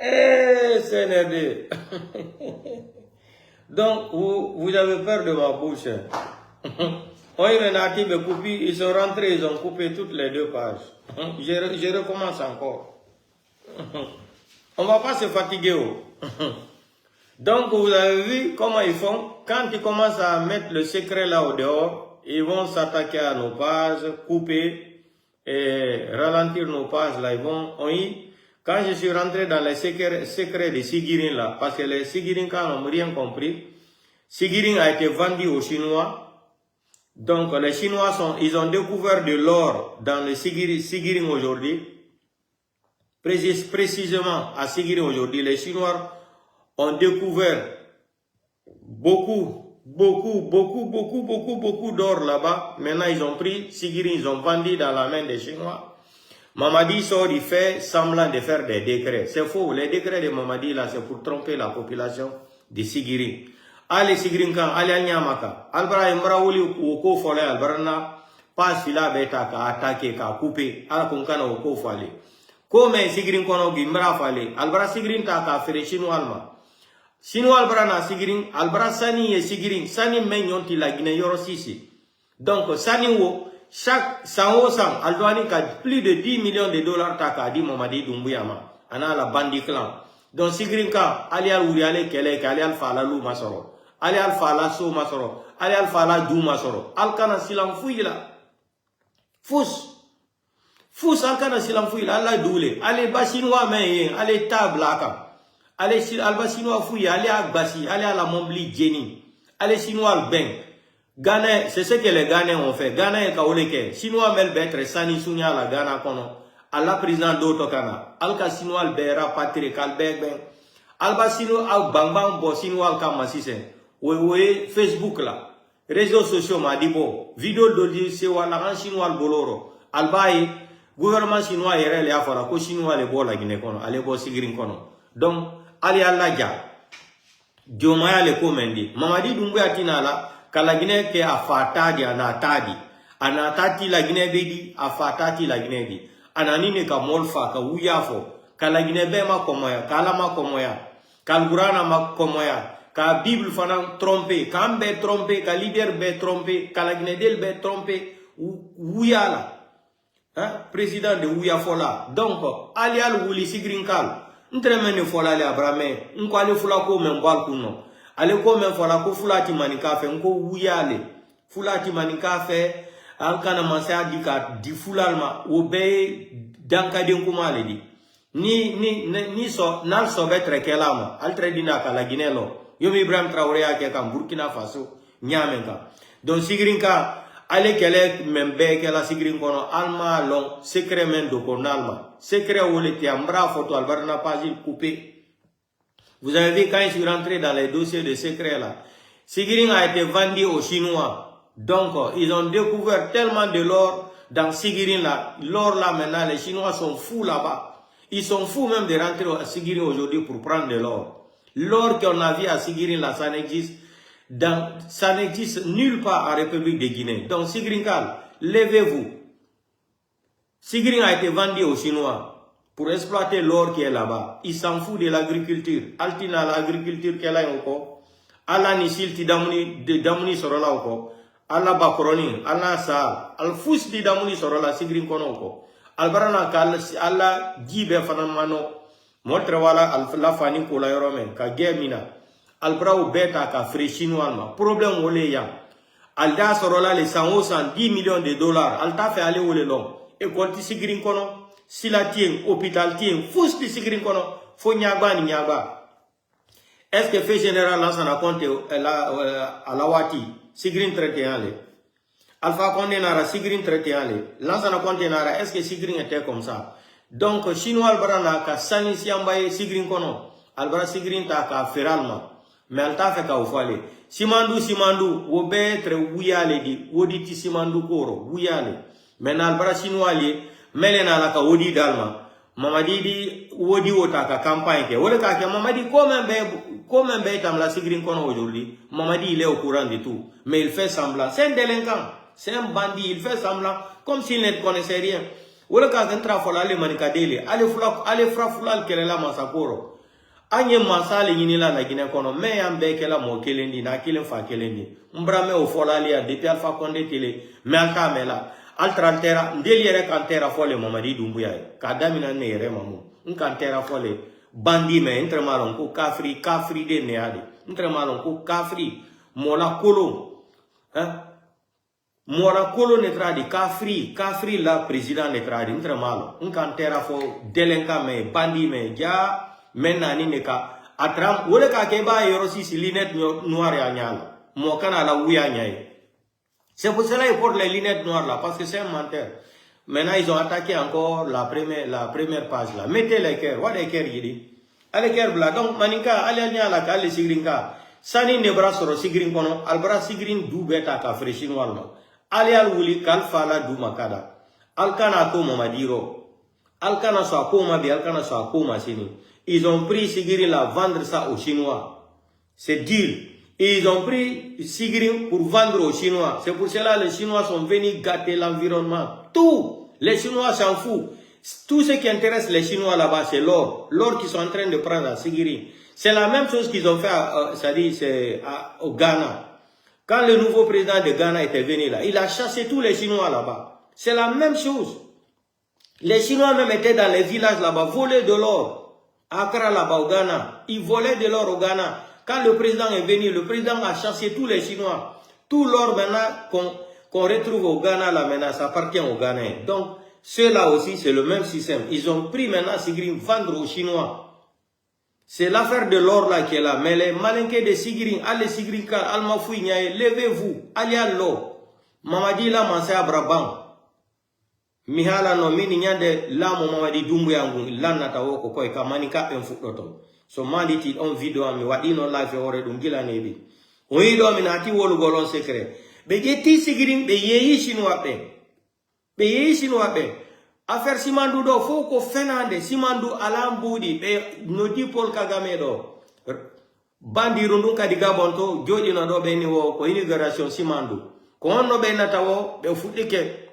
Eh, CNRD. Donc, vous avez peur de ma bouche. On est natif de couper, ils sont rentrés, ils ont coupé toutes les 2 pages. Je recommence encore. On ne va pas se fatiguer. Donc, vous avez vu comment ils font. Quand ils commencent à mettre le secret là au dehors, ils vont s'attaquer à nos pages, couper et ralentir nos pages là. Quand je suis rentré dans les secrets de Sigirin là, parce que les Sigirin, quand on n'a rien compris, Sigirin a été vendu aux Chinois. Donc, les Chinois ils ont découvert de l'or dans le Sigirin aujourd'hui. Précisément à Sigirin aujourd'hui, les Chinois ont découvert beaucoup d'or là-bas. Maintenant, ils ont pris Sigirin, ils ont vendu dans la main des Chinois. Mamadi sort, il fait semblant de faire des décrets. C'est faux. Les décrets de Mamadi là, c'est pour tromper la population de Sigirin. Allez Sigirin kan, allez Nyamaka. Albara Imbra Wuli Woko Fole, Albarana, pas fila beta ka attaquer, ka couper, ala kunkana Woko Fale. Comme Sigirin kono Gimbra Fale, Albara Sigirin ta ka fere Chinois Alma. Chinois Albara na Sigirin, Albara Sani et Sigirin, Sani menyonti la Guinée Yoro Sisi. Donc, Sani wo, chaque 100 Aldouani ka plus de 10 millions de dollars ta ka di Mamadi Doumbuyama. Ana la bandi clan. Donc, Sigirin ka, ali al Uriale Kelek, ali al Falalu Masoro. Ali al Fala So Masoro. Ali al Fala Dou Masoro. Alkana silam fouila. Fous alkana silam fouila. Allah doule. Ali Basinois men, ali tablaka. Allez, alba chinois fouille, allez à Bassi, allez à la Mombli Jenny, allez chinois ben. Ghana, c'est ce que les Ghanais ont fait. Ghana et Kaoleke, chinois melbetre, sani sunya la Ghana kono, à la président d'Otokana, alka chinois bera patrie kalbeg ben. Alba chinois al bang bo chinois kamasisen. Oui, Facebook là, réseaux sociaux madibo, vidéo d'audio c'est wala chinois boloro. Alba gouvernement chinois yere le afara ko chinois le bo la Guinée kono, allez bo Sigirin kono. Donc Ali Allah ja Jomaya le komendi Mamadi Doumbouya tinala kala Guinée ke afatadi anatati la Guinée bedi afatati la Guinée di ananine ka molfa ka wuyafo kala Guinée be ma komoya kala ma komoya kalgurana ma komoya ka Bible fana trompé kambe trompé ka leader be trompé kala Guinée del be trompé wuyala hein président de wuyafola. Donc Ali al wuli Sigirin kal Ntremene fola le abrame, nko ale fula ko men bal kuno. Ale ko men fola ko fulati manikafe, nko wuyale. Fulati manikafe, ankana mansa dika di fulalma, obe danka den kumale di. Ni so, nal so betre kelama, altre dina ka la Guinelo. Yomi Ibrahim Traoré ake kam Burkina Faso, nyamenka. Don Sigirin ka, ale kele membe ke la Sigirin kono alma long secret men do konalma. Secret où le tiambra photo albarna page coupé. Vous avez vu quand je suis rentré dans les dossiers de secret là. Sigirin a été vendu aux Chinois. Donc ils ont découvert tellement de l'or dans Sigirin là. L'or là maintenant les Chinois sont fous là-bas. Ils sont fous même de rentrer à Sigirin aujourd'hui pour prendre de l'or. L'or qu'on a vu à Sigirin là, ça n'existe nulle part en République de Guinée. Donc Sigirin Kal, levez-vous. Sigirin a été vendu aux Chinois pour exploiter l'or qui est là-bas. Ils s'en foutent de l'agriculture. Altina l'agriculture qui est là encore. Allah ni silti damuni sorola encore. Allah bakroni, Allah sa, al fous di damuni sorola Sigirin kono encore. Albarana kal Allah jibe fanamano. Montre wala al la fani ko la yorome ka gemina. Albrau beta ka frais chinois ma. Problème wole ya. Alda sorola les 110 millions de dollars. Alta fait aller où le long. École ti Sigirin kono, sila tien, hôpital tien, fous ti Sigirin kono, fo nyaba ni nyaba. Est-ce que fait général lança na compte à la wati, Sigirin 31 le. Alpha Condé nara Sigirin 31 le. Lança na compte nara, est-ce que Sigirin était comme ça? Donc, chinois albara na ka sani siambaye Sigirin kono, albara Sigirin ta ka feralma. Mais alta fait ka ufale. Simandu, wobe tre wuyale di, woditi simandu koro, wuyale. Maintenant, albara chinois li, melena la ka wodi dalma. Mamadi di wodi wota ka campagne ke. Wole ka ke Mamadi comme be tam la Sigirin kono aujourd'hui. Mamadi il est au courant de tout. Mais il fait semblant. C'est un délinquant. C'est un bandit. Il fait semblant comme s'il ne connaissait rien. Wole ka ke ntra fola le manikadele. Ale fra fulal kelela masakoro. anye masale yini la na Guinée kono me yambe kela mo kelendi na kilen fa kelendi mbrame o folali a depuis Alpha Condé télé me alka mela altrantera ndeliere kantera fole Mamadi Doumbouya kadamina ne yere mamu nkantera fole bandi me entre malon ko kafri de neade entre malon ko kafri mola kolo hein mora kolo ne tradi kafri la président ne tradi entre malon nkantera fo delenka me bandi me ja menani ne ka atram wole ka ke ba yoro si lunette noire ya nyala mo kana la wuya nyai. C'est pour cela qu'ils portent les lunettes noires là, parce que c'est un menteur. Maintenant, ils ont attaqué encore la première page là. Mettez les cœurs. What les cœurs, il dit. Allez, cœur blanc. Donc, manika, allez, allez, sigrinka. Sani ne bras sur sigrin kono. Albra sigrin du beta ka freshinois là. Allez, al wuli, kal fala du makada. Alkana ko mamadiro. Alkana so akoma bi, alkana so akoma sini. Ils ont pris sigrin là, vendre ça aux Chinois. C'est deal. Et ils ont pris Sigrin pour vendre aux Chinois. C'est pour cela que les Chinois sont venus gâter l'environnement. Tout. Les Chinois s'en foutent. Tout ce qui intéresse les Chinois là-bas, c'est l'or. L'or qu'ils sont en train de prendre à Sigrin. C'est la même chose qu'ils ont fait au Ghana. Quand le nouveau président de Ghana était venu là, il a chassé tous les Chinois là-bas. C'est la même chose. Les Chinois même étaient dans les villages là-bas, volaient de l'or. À Accra là-bas au Ghana. Ils volaient de l'or au Ghana. Quand le président est venu, le président a chassé tous les Chinois. Tout l'or maintenant qu'on retrouve au Ghana, là maintenant, ça appartient aux Ghanéens. Donc, ceux-là aussi, c'est le même système. Ils ont pris maintenant Sigrin vendre aux Chinois. C'est l'affaire de l'or là qui est là. Mais les malinqués de Sigrin, allez Sigrin, Almafoui, levez-vous, allez à l'eau. Mamadi là, mansé à Brabant. Mihala no mini nyande la Mamadi Doumbouya ngu lana tawoko koi kamanika enfutoto. So manditi on video mi wadi no life ore dum gila nebi oyi do mi nati wolu golon secret be jeti sigirin be yeyi Chinois be affaire simandu do fo ko fenande simandu alambudi be noti Paul Kagame do bandi rundu kadi Gabon to jodi no do be ni wo ko immigration simandu ko onno be natawo be fuddike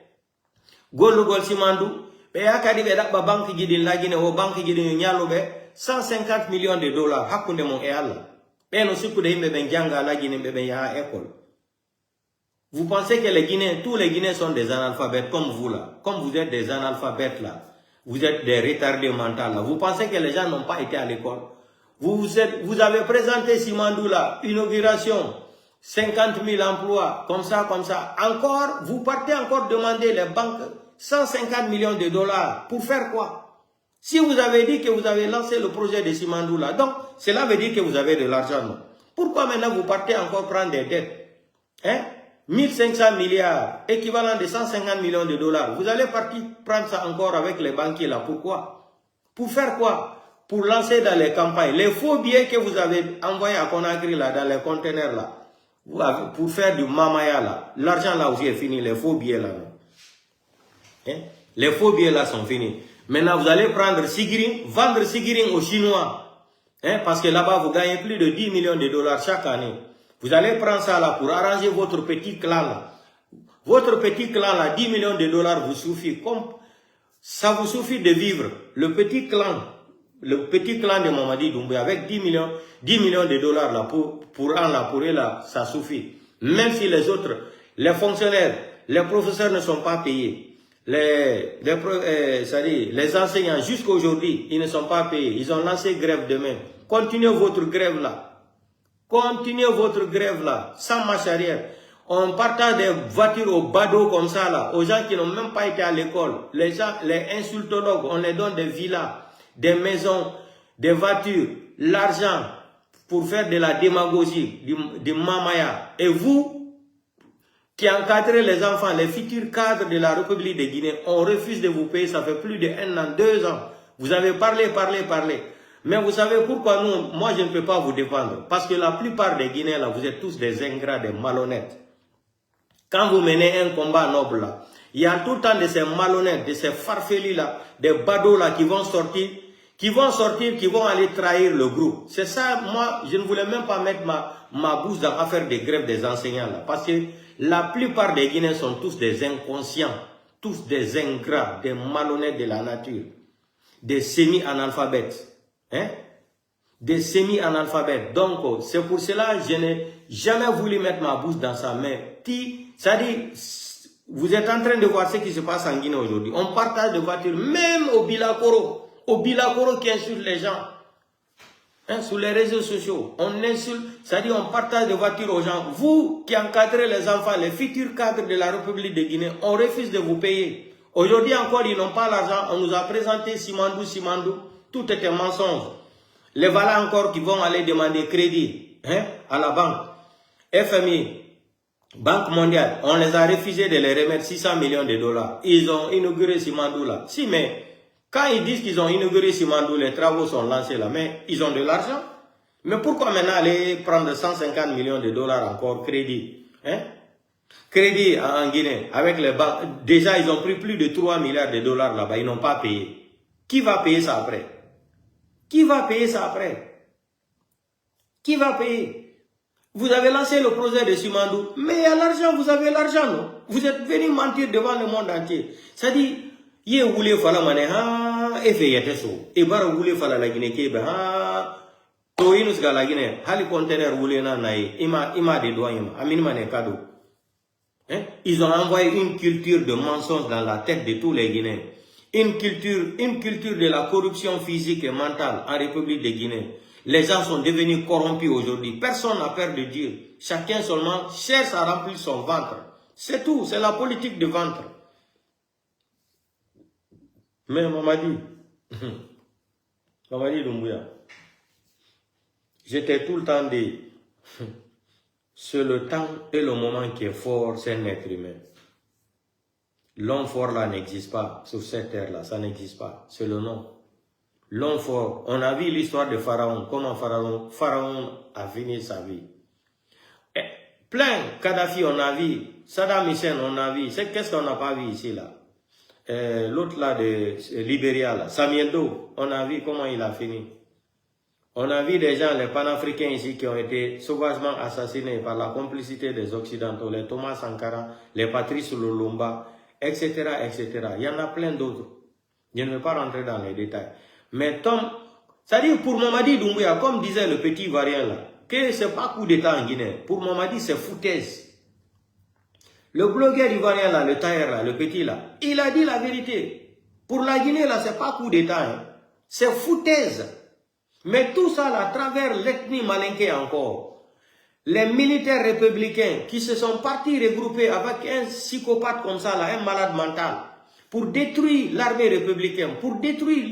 gol simandu be yakadi be dabba banque jidi lagine wo banque jidi nyalo be 150 millions de dollars. Hakunde mon e Allah. Beno siku de himbe ben janga la Guinée ben ya école. Vous pensez que les Guinéens, tous les Guinéens sont des analphabètes comme vous là. Comme vous êtes des analphabètes là. Vous êtes des retardés mentaux là. Vous pensez que les gens n'ont pas été à l'école. Vous avez présenté Simandou là, inauguration, 50 000 emplois, comme ça. Encore, vous partez encore demander les banques 150 millions de dollars. Pour faire quoi? Si vous avez dit que vous avez lancé le projet de Simandou là, donc cela veut dire que vous avez de l'argent. Non? Pourquoi maintenant vous partez encore prendre des dettes? Hein? 1500 milliards, équivalent de 150 millions de dollars. Vous allez partir prendre ça encore avec les banquiers là. Pourquoi? Pour faire quoi? Pour lancer dans les campagnes. Les faux billets que vous avez envoyés à Conakry là, dans les conteneurs là, pour faire du mamaya là. L'argent là aussi est fini, les faux billets là. Hein? Les faux billets là sont finis. Maintenant, vous allez prendre Sigrin, vendre Sigrin aux Chinois. Hein, parce que là-bas, vous gagnez plus de 10 millions de dollars chaque année. Vous allez prendre ça là pour arranger votre petit clan là. Votre petit clan là, 10 millions de dollars vous suffit. Comme ça vous suffit de vivre. Le petit clan de Mamadi Doumbouya avec 10 millions de dollars là pour an là, pour eux là, ça suffit. Même si les autres, les fonctionnaires, les professeurs ne sont pas payés. Les enseignants, jusqu'à aujourd'hui, ils ne sont pas payés. Ils ont lancé grève demain. Continuez votre grève là. Continuez votre grève là, sans marche arrière. On partage des voitures au badaud comme ça là, aux gens qui n'ont même pas été à l'école. Les gens, les insultologues, on les donne des villas, des maisons, des voitures, l'argent pour faire de la démagogie, du mamaya. Et vous, qui encadrez les enfants, les futurs cadres de la République de Guinée, on refuse de vous payer, ça fait plus de 1 an, 2 ans. Vous avez parlé. Mais vous savez pourquoi moi je ne peux pas vous défendre. Parce que la plupart des Guinéens là, vous êtes tous des ingrats, des malhonnêtes. Quand vous menez un combat noble là, il y a tout le temps de ces malhonnêtes, de ces farfelus là, des badauds là qui vont sortir, qui vont aller trahir le groupe. C'est ça, moi, je ne voulais même pas mettre ma bouche dans l'affaire des grèves des enseignants là. Parce que la plupart des Guinéens sont tous des inconscients, tous des ingrats, des malhonnêtes de la nature, des semi-analphabètes. Hein? des semi-analphabètes. Donc, c'est pour cela que je n'ai jamais voulu mettre ma bouche dans sa main. Ça dit, vous êtes en train de voir ce qui se passe en Guinée aujourd'hui. On partage de voitures, même au Bilakoro qui insulte les gens. Hein, sur les réseaux sociaux, on insulte, c'est-à-dire on partage des voitures aux gens. Vous qui encadrez les enfants, les futurs cadres de la République de Guinée, on refuse de vous payer. Aujourd'hui encore, ils n'ont pas l'argent. On nous a présenté Simandou. Tout est un mensonge. Les voilà encore qui vont aller demander crédit à la banque. FMI, Banque mondiale, on les a refusé de les remettre 600 millions de dollars. Ils ont inauguré Simandou là. Si, mais quand ils disent qu'ils ont inauguré Simandou, les travaux sont lancés là, mais ils ont de l'argent. Mais pourquoi maintenant aller prendre 150 millions de dollars encore crédit? Crédit en Guinée, avec les banques. Déjà, ils ont pris plus de 3 milliards de dollars là-bas, ils n'ont pas payé. Qui va payer ça après? Qui va payer ça après? Qui va payer? Vous avez lancé le projet de Simandou, mais il y a l'argent, vous avez l'argent, non? Vous êtes venu mentir devant le monde entier. Ça dit, il voulait faire la et fait ça. Et bara voulait faire la Guinée qui toinus la Guinée, hali conteneur voulait na naï, ima des doigts, amine cadeau. Ils ont envoyé une culture de mensonges dans la tête de tous les Guinéens. Une culture de la corruption physique et mentale en République de Guinée. Les gens sont devenus corrompus aujourd'hui. Personne n'a peur de dire. Chacun seulement cherche à remplir son ventre. C'est tout. C'est la politique de ventre. Mais Mamadi Doumbouya, j'étais tout le temps dit, c'est le temps et le moment qui est fort, c'est un être humain. L'homme fort là n'existe pas sur cette terre là, ça n'existe pas. C'est le nom. L'homme fort, on a vu l'histoire de Pharaon, comment Pharaon a fini sa vie. Et plein, Kadhafi on a vu, Saddam Hussein on a vu, qu'est-ce qu'on n'a pas vu ici là? L'autre là de Libéria là, Samuel Doe, on a vu comment il a fini. On a vu des gens, les panafricains ici qui ont été sauvagement assassinés par la complicité des Occidentaux, les Thomas Sankara, les Patrice Lumumba, etc., etc. Il y en a plein d'autres. Je ne vais pas rentrer dans les détails. Mais c'est-à-dire pour Mamadi Doumbouya, comme disait le petit variant là, que c'est pas coup d'état en Guinée. Pour Mamadi, c'est foutaise. Le blogueur ivoirien là, le tailleur là, le petit là, il a dit la vérité. Pour la Guinée là, c'est pas coup d'état, hein. C'est foutaise. Mais tout ça là, à travers l'ethnie malinké encore, les militaires républicains qui se sont partis regrouper avec un psychopathe comme ça là, un malade mental, pour détruire l'armée républicaine, pour détruire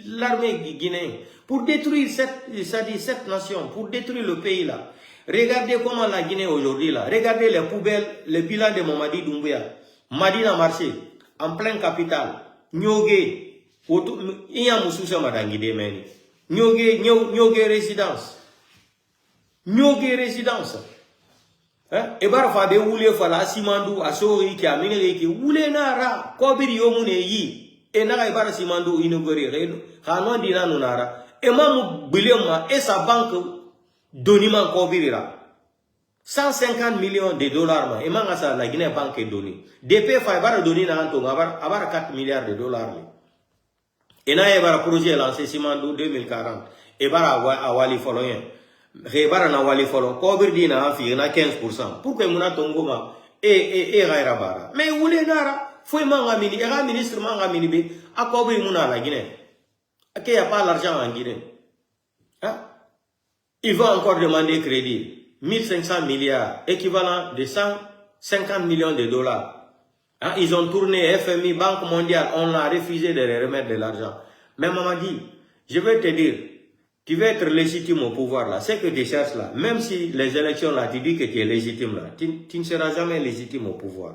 l'armée guinéenne, pour détruire cette nation, pour détruire le pays là. Regardez comment la Guinée aujourd'hui là, regardez les poubelles, le bilan de Mamadi Doumbouya, Madina Marché, en plein capital, Nyogé, Iyamoussoussa Madangide Meni, Nyogé résidence, Nyogé résidence. Et barfa de wule fala Simandou asori ki aminere ki wule nara kobiri yomune yi e naga ibara Simandou inauguré khano dina nunara e mamu bilema et sa banque donima kobiri ra 150 millions de dollars ma e manga sa la Guinée banque doni DP fa ibara doni na anto abara 4 milliards de dollars e na e bara projet lancé Simandou 2040 e bara awali foloyen Rébara na wali folo, kobir di na afi na 15%. Pourquoi muna tongoma gaira bara. Mais wule nara, foi manga mini, era ministre manga mini be, a kobir muna la Guinée. Ok, y a pas l'argent en Guinée. Hein? Ils vont encore demander crédit. 1500 milliards, équivalent de 150 millions de dollars. Hein? Ils ont tourné FMI, Banque mondiale, on a refusé de les remettre de l'argent. Mais maman dit, je vais te dire, tu vas être légitime au pouvoir là, c'est que tu cherches là. Même si les élections là, tu dis que tu es légitime là, tu ne seras jamais légitime au pouvoir.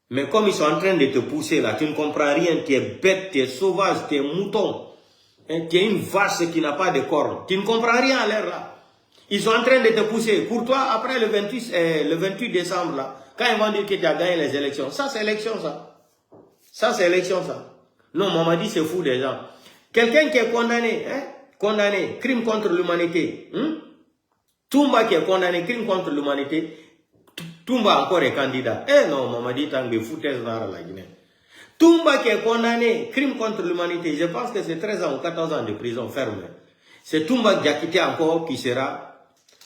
Mais comme ils sont en train de te pousser là, tu ne comprends rien, tu es bête, tu es sauvage, tu es mouton. Hein, tu es une vache qui n'a pas de cornes. Tu ne comprends rien à l'air là. Ils sont en train de te pousser. Pour toi, après le 28 décembre là, quand ils vont dire que tu as gagné les élections, ça c'est élection ça. Ça c'est élection ça. Non, maman dit c'est fou des gens. Quelqu'un qui est condamné, hein? Condamné, crime contre l'humanité. Toumba qui est condamné, crime contre l'humanité. Toumba encore est candidat. Eh non, maman dit tant que foutaise dans la Guinée. Toumba qui est condamné, crime contre l'humanité. Je pense que c'est 13 ans ou 14 ans de prison ferme. C'est Toumba Diakité encore qui sera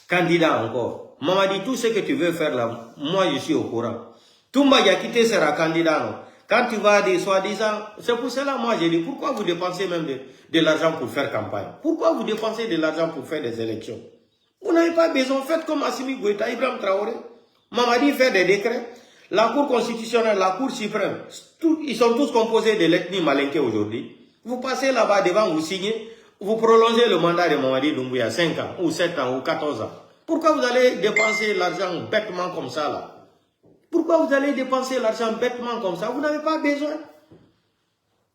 candidat encore. Mamadi, tout ce que tu veux faire là, moi je suis au courant. Toumba Diakité sera candidat, non? Quand tu vas dire soi-disant, c'est pour cela moi j'ai dit, pourquoi vous dépensez même de l'argent pour faire campagne? Pourquoi vous dépensez de l'argent pour faire des élections? Vous n'avez pas besoin, faites comme Assimi Goïta, Ibrahim Traoré. Mamadi fait des décrets. La Cour constitutionnelle, la Cour suprême, ils sont tous composés de l'ethnie malinké aujourd'hui. Vous passez là-bas devant, vous signez, vous prolongez le mandat de Mamadi Doumbouya 5 ans, ou 7 ans, ou 14 ans. Pourquoi vous allez dépenser l'argent bêtement comme ça là? Pourquoi vous allez dépenser l'argent bêtement comme ça? Vous n'avez pas besoin.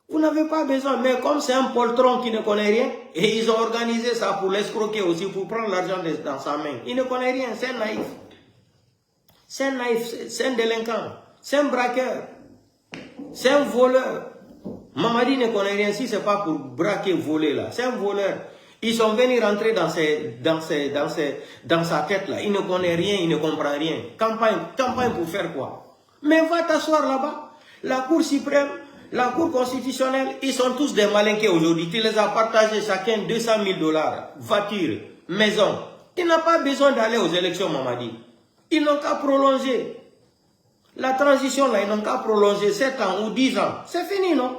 Vous n'avez pas besoin. Mais comme c'est un poltron qui ne connaît rien, et ils ont organisé ça pour l'escroquer aussi, pour prendre l'argent dans sa main. Il ne connaît rien, c'est un naïf. C'est un naïf, c'est un délinquant, c'est un braqueur, c'est un voleur. Mamadi ne connaît rien si ce n'est pas pour braquer, voler là. C'est un voleur. Ils sont venus rentrer dans sa tête là. Il ne connaît rien, il ne comprend rien. Campagne pour faire quoi? Mais va t'asseoir là-bas. La Cour suprême, la Cour constitutionnelle, ils sont tous des malinqués aujourd'hui. Tu les as partagés chacun 200 000 $, voiture, maison. Il n'a pas besoin d'aller aux élections, Mamadi. Ils n'ont qu'à prolonger. La transition là, ils n'ont qu'à prolonger 7 ans ou 10 ans. C'est fini, non?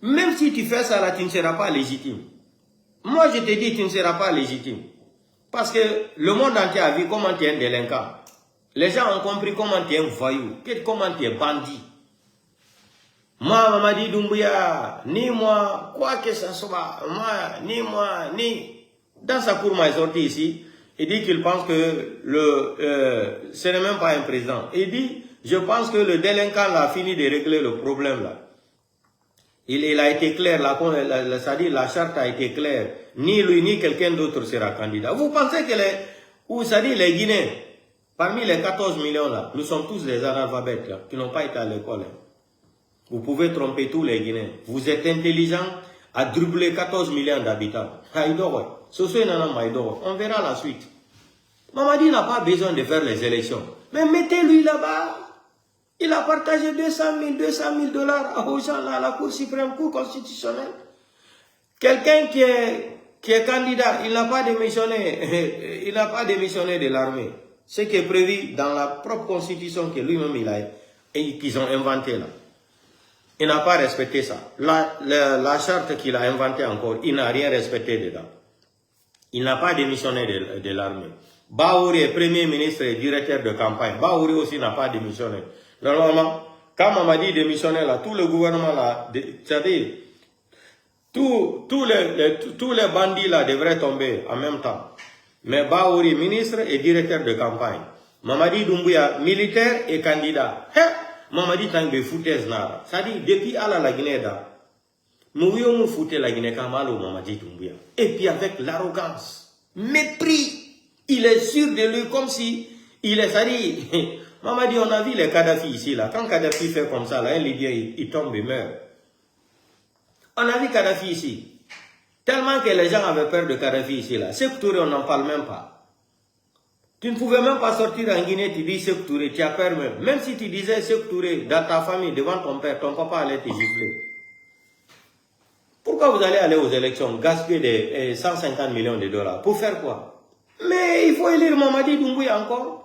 Même si tu fais ça là, tu ne seras pas légitime. Moi, je te dis, tu ne seras pas légitime. Parce que le monde entier a vu comment tu es un délinquant. Les gens ont compris comment tu es un voyou, comment tu es bandit. Moi, Mamadi Doumbouya, ni moi, quoi que ce soit, ni... Dans sa cour, il est sorti ici, il dit qu'il pense que ce n'est même pas un président. Il dit, je pense que le délinquant a fini de régler le problème là. Il a été clair, c'est-à-dire la charte a été claire. Ni lui, ni quelqu'un d'autre sera candidat. Vous pensez que les Guinéens, parmi les 14 millions là, nous sommes tous des analphabètes là, qui n'ont pas été à l'école. Hein. Vous pouvez tromper tous les Guinéens. Vous êtes intelligents à dribbler 14 millions d'habitants. On verra la suite. Mamadi n'a pas besoin de faire les élections. Mais mettez-lui là-bas. Il a partagé 200 000 $ aux gens là, à la Cour suprême, Cour constitutionnelle. Quelqu'un qui est candidat, il n'a pas démissionné, il n'a pas démissionné de l'armée. Ce qui est prévu dans la propre constitution que lui-même il a et qu'ils ont inventé là. Il n'a pas respecté ça. La charte qu'il a inventée encore, il n'a rien respecté dedans. Il n'a pas démissionné de l'armée. Baouri est premier ministre et directeur de campagne. Baouri aussi n'a pas démissionné. Normalement, quand Mamadi démissionnait là, tout le gouvernement là, c'est-à-dire, tous les bandits là devraient tomber en même temps. Mais Baouri, ministre et directeur de campagne. Mamadi Doumbouya, militaire et candidat. Mamadi Tangbe foutaise là. C'est-à-dire, depuis à la Guinée là, nous voyons foutre la Guinée comme Mamadi Doumbouya. Et puis avec l'arrogance, mépris, il est sûr de lui comme si il est, c'est-à-dire, Mamadi, on a vu les Kadhafi ici, là. Quand Kadhafi fait comme ça, là, un Libyen, il tombe, il meurt. On a vu Kadhafi ici. Tellement que les gens avaient peur de Kadhafi ici, là. Sékou Touré, on n'en parle même pas. Tu ne pouvais même pas sortir en Guinée, tu dis Sékou Touré, tu as peur même. Même si tu disais Sékou Touré dans ta famille, devant ton père, ton papa allait te gifler. Pourquoi vous allez aller aux élections, gaspiller des 150 millions de $? Pour faire quoi? Mais il faut élire Mamadi Doumbouya encore.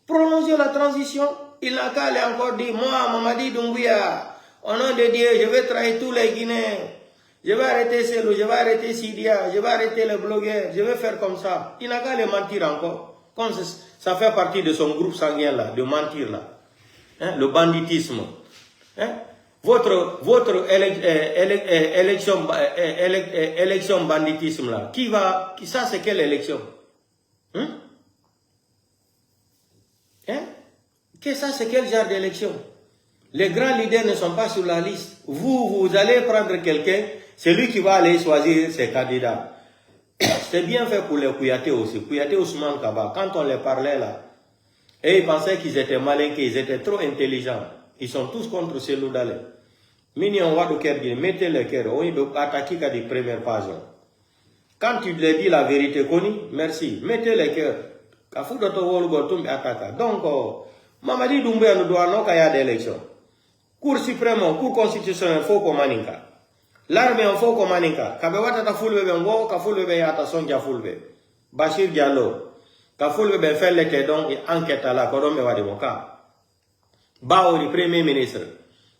Prolonger la transition, il n'a qu'à aller encore dire, moi, Mamadi Doumbouya, au nom de Dieu, je vais trahir tous les Guinéens. Je vais arrêter Selou, je vais arrêter Sidia, je vais arrêter les blogueurs, je vais faire comme ça. Il n'a qu'à aller mentir encore. Comme ça fait partie de son groupe sanguin là, de mentir là. Hein, le banditisme. Hein? Votre élection banditisme là, ça c'est quelle élection? Hein? Hein? Que ça, c'est quel genre d'élection? Les grands leaders ne sont pas sur la liste. Vous allez prendre quelqu'un, c'est lui qui va aller choisir ses candidats. C'est bien fait pour les Kouyaté aussi. Kouyaté Ousmane Kaba, quand on les parlait là, et ils pensaient qu'ils étaient malins, qu'ils étaient trop intelligents. Ils sont tous contre Selou Dalé. Mini on va mettez le cœur, on va attaquer qu'à des premières pages. Quand tu leur dis la vérité connue, merci, mettez le cœur. Donc, Mamadi Doumbouya nous doit non qu'il y a des élections. Cour suprême, Cour constitutionnelle, faut qu'on maninka. L'armée en faut komaninka. Kabe wata fulbe be ngo ka fulbe be yata sonja fulbe. Bashir Diallo. Ka fulbe be felle te donc enquête la ko do me wadi moka. Baouri premier ministre.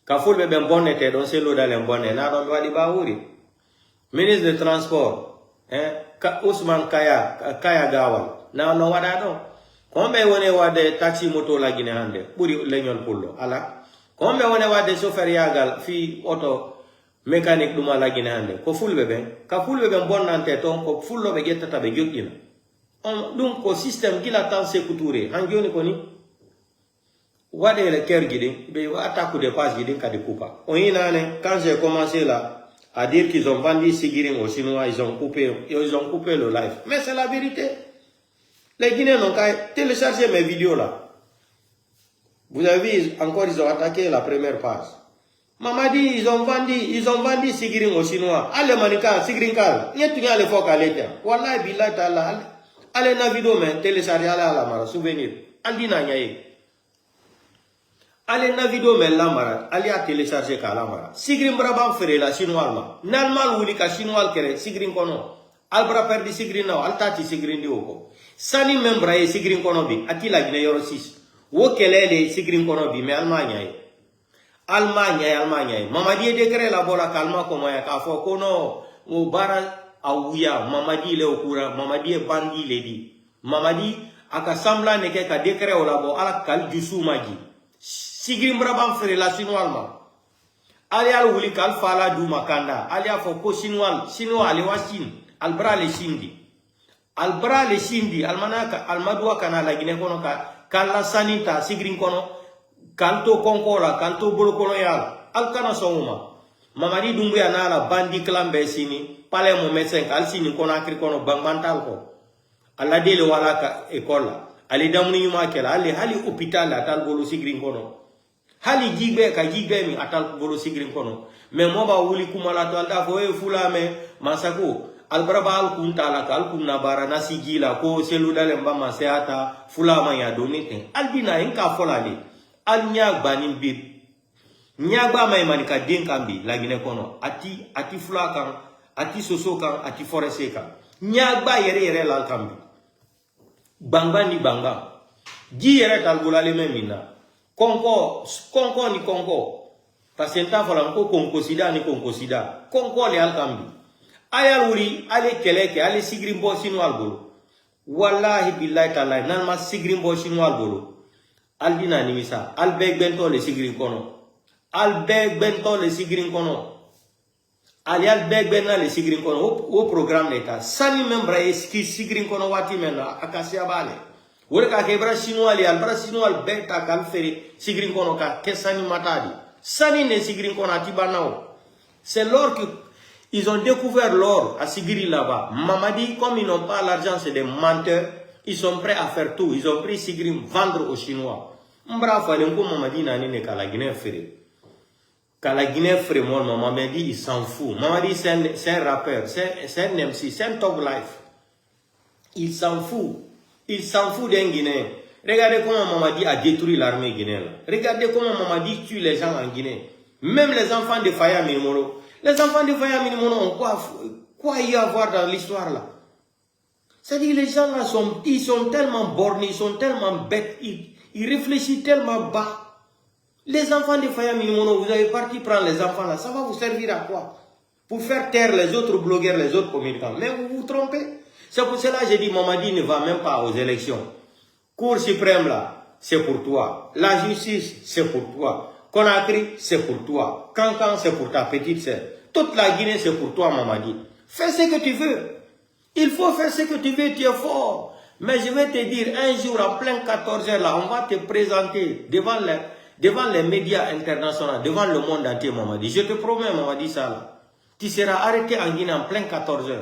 Ka fulbe be bonne te don c'est lo dalen bonne na do wadi Baouri. Ministre de transport. Ousmane Kaya Gawal. Na no wada do. Kombe wone wade taxi moto la Guinée hande. Buri leñol pullo ala. Kombe wone wade chauffeur yagal fi auto mécanique duma la Guinée hande. Ko fulbe ben. Ka fulbe ben bonnante ton ko fullo be gettata be jokkina. Donc ko système gila tan se couture. Hanjoni koni wade le cœur guidé be attaque de passe guidé ka de coupa. On inane quand j'ai commencé là à dire qu'ils ont vendu Sigiring aux Chinois, ils ont coupé le live. Mais c'est la vérité. Les Guinéens n'ont qu'à télécharger mes vidéos là. Vous avez vu, encore ils ont attaqué la première page. Mamadi, ils ont vendu Sigiring aux Chinois. Allez manika, Sigiring kal. N'y a tout à l'époque à l'état. Wallah, billah, ta'ala. Allez na vidéo, mais télécharger à la mara, souvenir. Andina nyaye. Allez na vidéo, mais la mara. Allez à télécharger à la mara. Sigiring brabam fere la Chinois ma. Nalmal wuli ka Chinois kere, Sigiring kono. Albra perdi Sigiring na, altati Sigiring di oko. Sani membra ye Sigiring kono bi, ati la Guinée yoro 6. Wo kelele Sigiring kono bi, mais Allemagne. Mamadi décret la bola calma comme ya ka fo kono o bara awuya Mamadi le okura, Mamadi bandi le di. Mamadi aka sambla ne ke ka décret o la bo ala kal jusu maji. Sigiring brabam fere la Chinois ma. Ali al wuli kal fala du makanda, ali afo ko Chinois ale wasin, albra le shindi. Albra le shindi, almanaka, almadua kana la Guinée kono ka, kala sanita, Sigiring kono, kanto konkola, kanto bolo yal, alkana songuma. Mamadi Doumbouya na la bandi klambe sini, pale mo médecin, al sini kono akri kono bangmantal ko. Alla dele wala ka ekola, ali damuni yuma kela, ali hali hôpital atal bolo Sigiring kono. Hali jigbe ka jigbe mi atal bolo Sigiring kono. Mais moba wuli kumala to alda fo e fula me masako. Albraba alkunta la kalkunna bara nasigila ko seludale mbama seata fulama ya donite albina enka folale al nyagba ni bib nyagba may manika denkambi la Guinée kono ati fulakan ati sosokan ati foresteka nyagba yere la kambi banga ni banga ji yere talgulale memina konko ni konko pasenta folan ko konko sida ni konko sida konko le alkambi ayal wuri ale keleke ale Sigiring bo Chinois bolo wallahi billahi taala nan ma Sigiring bo Chinois bolo aldina nimisa albeg bento le Sigiring kono albeg bento le Sigiring kono ali albeg benna le Sigiring kono o programme d'état sani membra eski Sigiring kono wati mena akasia bale wore ka kebra Chinois ali albra Chinois beta kal fere Sigiring kono ka kesani matadi sani ne Sigiring kono atibanao c'est l'or que ils ont découvert l'or à Sigiri là-bas. Mamadi, comme ils n'ont pas l'argent, c'est des menteurs. Ils sont prêts à faire tout. Ils ont pris Sigiri vendre aux Chinois. Mbra Falenko Mamadi nani ne kala Guinée frère. Kala Guinée frère, moi, Mamadi, il s'en fout. Mamadi, c'est un rappeur, c'est un MC, c'est un top life. Il s'en fout. Il s'en fout d'un Guinéen. Regardez comment Mamadi a détruit l'armée guinéenne. Regardez comment Mamadi tue les gens en Guinée. Même les enfants de Faya Minimolo. Les enfants de Faya Minimono ont quoi y avoir dans l'histoire là? C'est-à-dire les gens là ils sont tellement bornés, ils sont tellement bêtes, ils réfléchissent tellement bas. Les enfants de Faya Minimono, vous avez parti prendre les enfants là, ça va vous servir à quoi? Pour faire taire les autres blogueurs, les autres communicants. Mais vous vous trompez. C'est pour cela que j'ai dit Mamadi ne va même pas aux élections. Cour suprême là, c'est pour toi. La justice, c'est pour toi. Conakry, c'est pour toi. Cancan, c'est pour ta petite sœur. Toute la Guinée, c'est pour toi, Mamadi. Fais ce que tu veux. Il faut faire ce que tu veux, tu es fort. Mais je vais te dire, un jour, en plein 14h, là, on va te présenter devant les médias internationaux, devant le monde entier, Mamadi. Je te promets, Mamadi, ça, là. Tu seras arrêté en Guinée en plein 14h.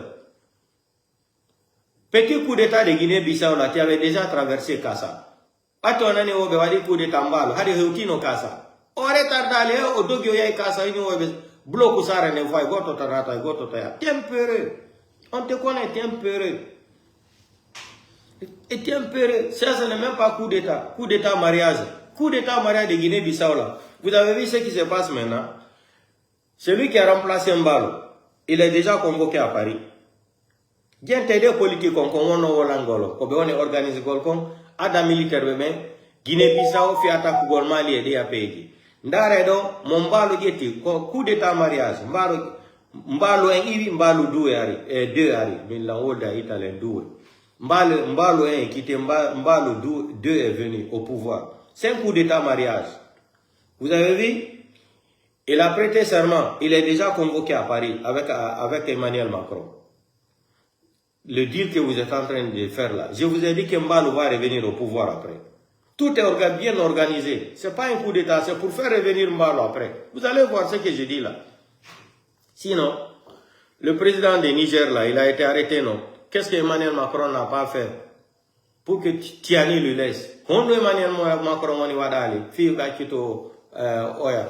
Petit coup d'état de Guinée-Bissau, là, tu avais déjà traversé Kassa. Pas ton année au Béwadi coup d'état Mbalo, Hadi Heutino Kassa. Ore tardale o dogyo yai Kassa ini webe bloku sare ne vai goto tarata goto taya tempéré. On te connaît tempéré. Et tempéré, ça ce n'est même pas coup d'état mariage. Coup d'état mariage de Guinée-Bissau là. Vous avez vu ce qui se passe maintenant? Celui qui a remplacé Mbalo, il est déjà convoqué à Paris. Bien t'aider politique on l'angolo, on organise golkon, ada militaire mais Guinée-Bissau fi attaque gol Mali et à pays. Ndare do mon Mbalo geti coup d'état mariage, Mbalo en ivi Mbalo deux ari, mais la olda italien deux. Mbalo en qui était Mbalo deux est venu au pouvoir. C'est un coup d'état mariage. Vous avez vu? Il a prêté serment, il est déjà convoqué à Paris avec Emmanuel Macron. Le deal que vous êtes en train de faire là, je vous ai dit que Mbalo va revenir au pouvoir après. Tout est bien organisé. Ce n'est pas un coup d'état, c'est pour faire revenir Mbalo après. Vous allez voir ce que je dis là. Sinon, le président de Niger là, il a été arrêté, non? Qu'est-ce que Emmanuel Macron n'a pas fait pour que Tiani le laisse? Quand Emmanuel Macron on y va d'aller,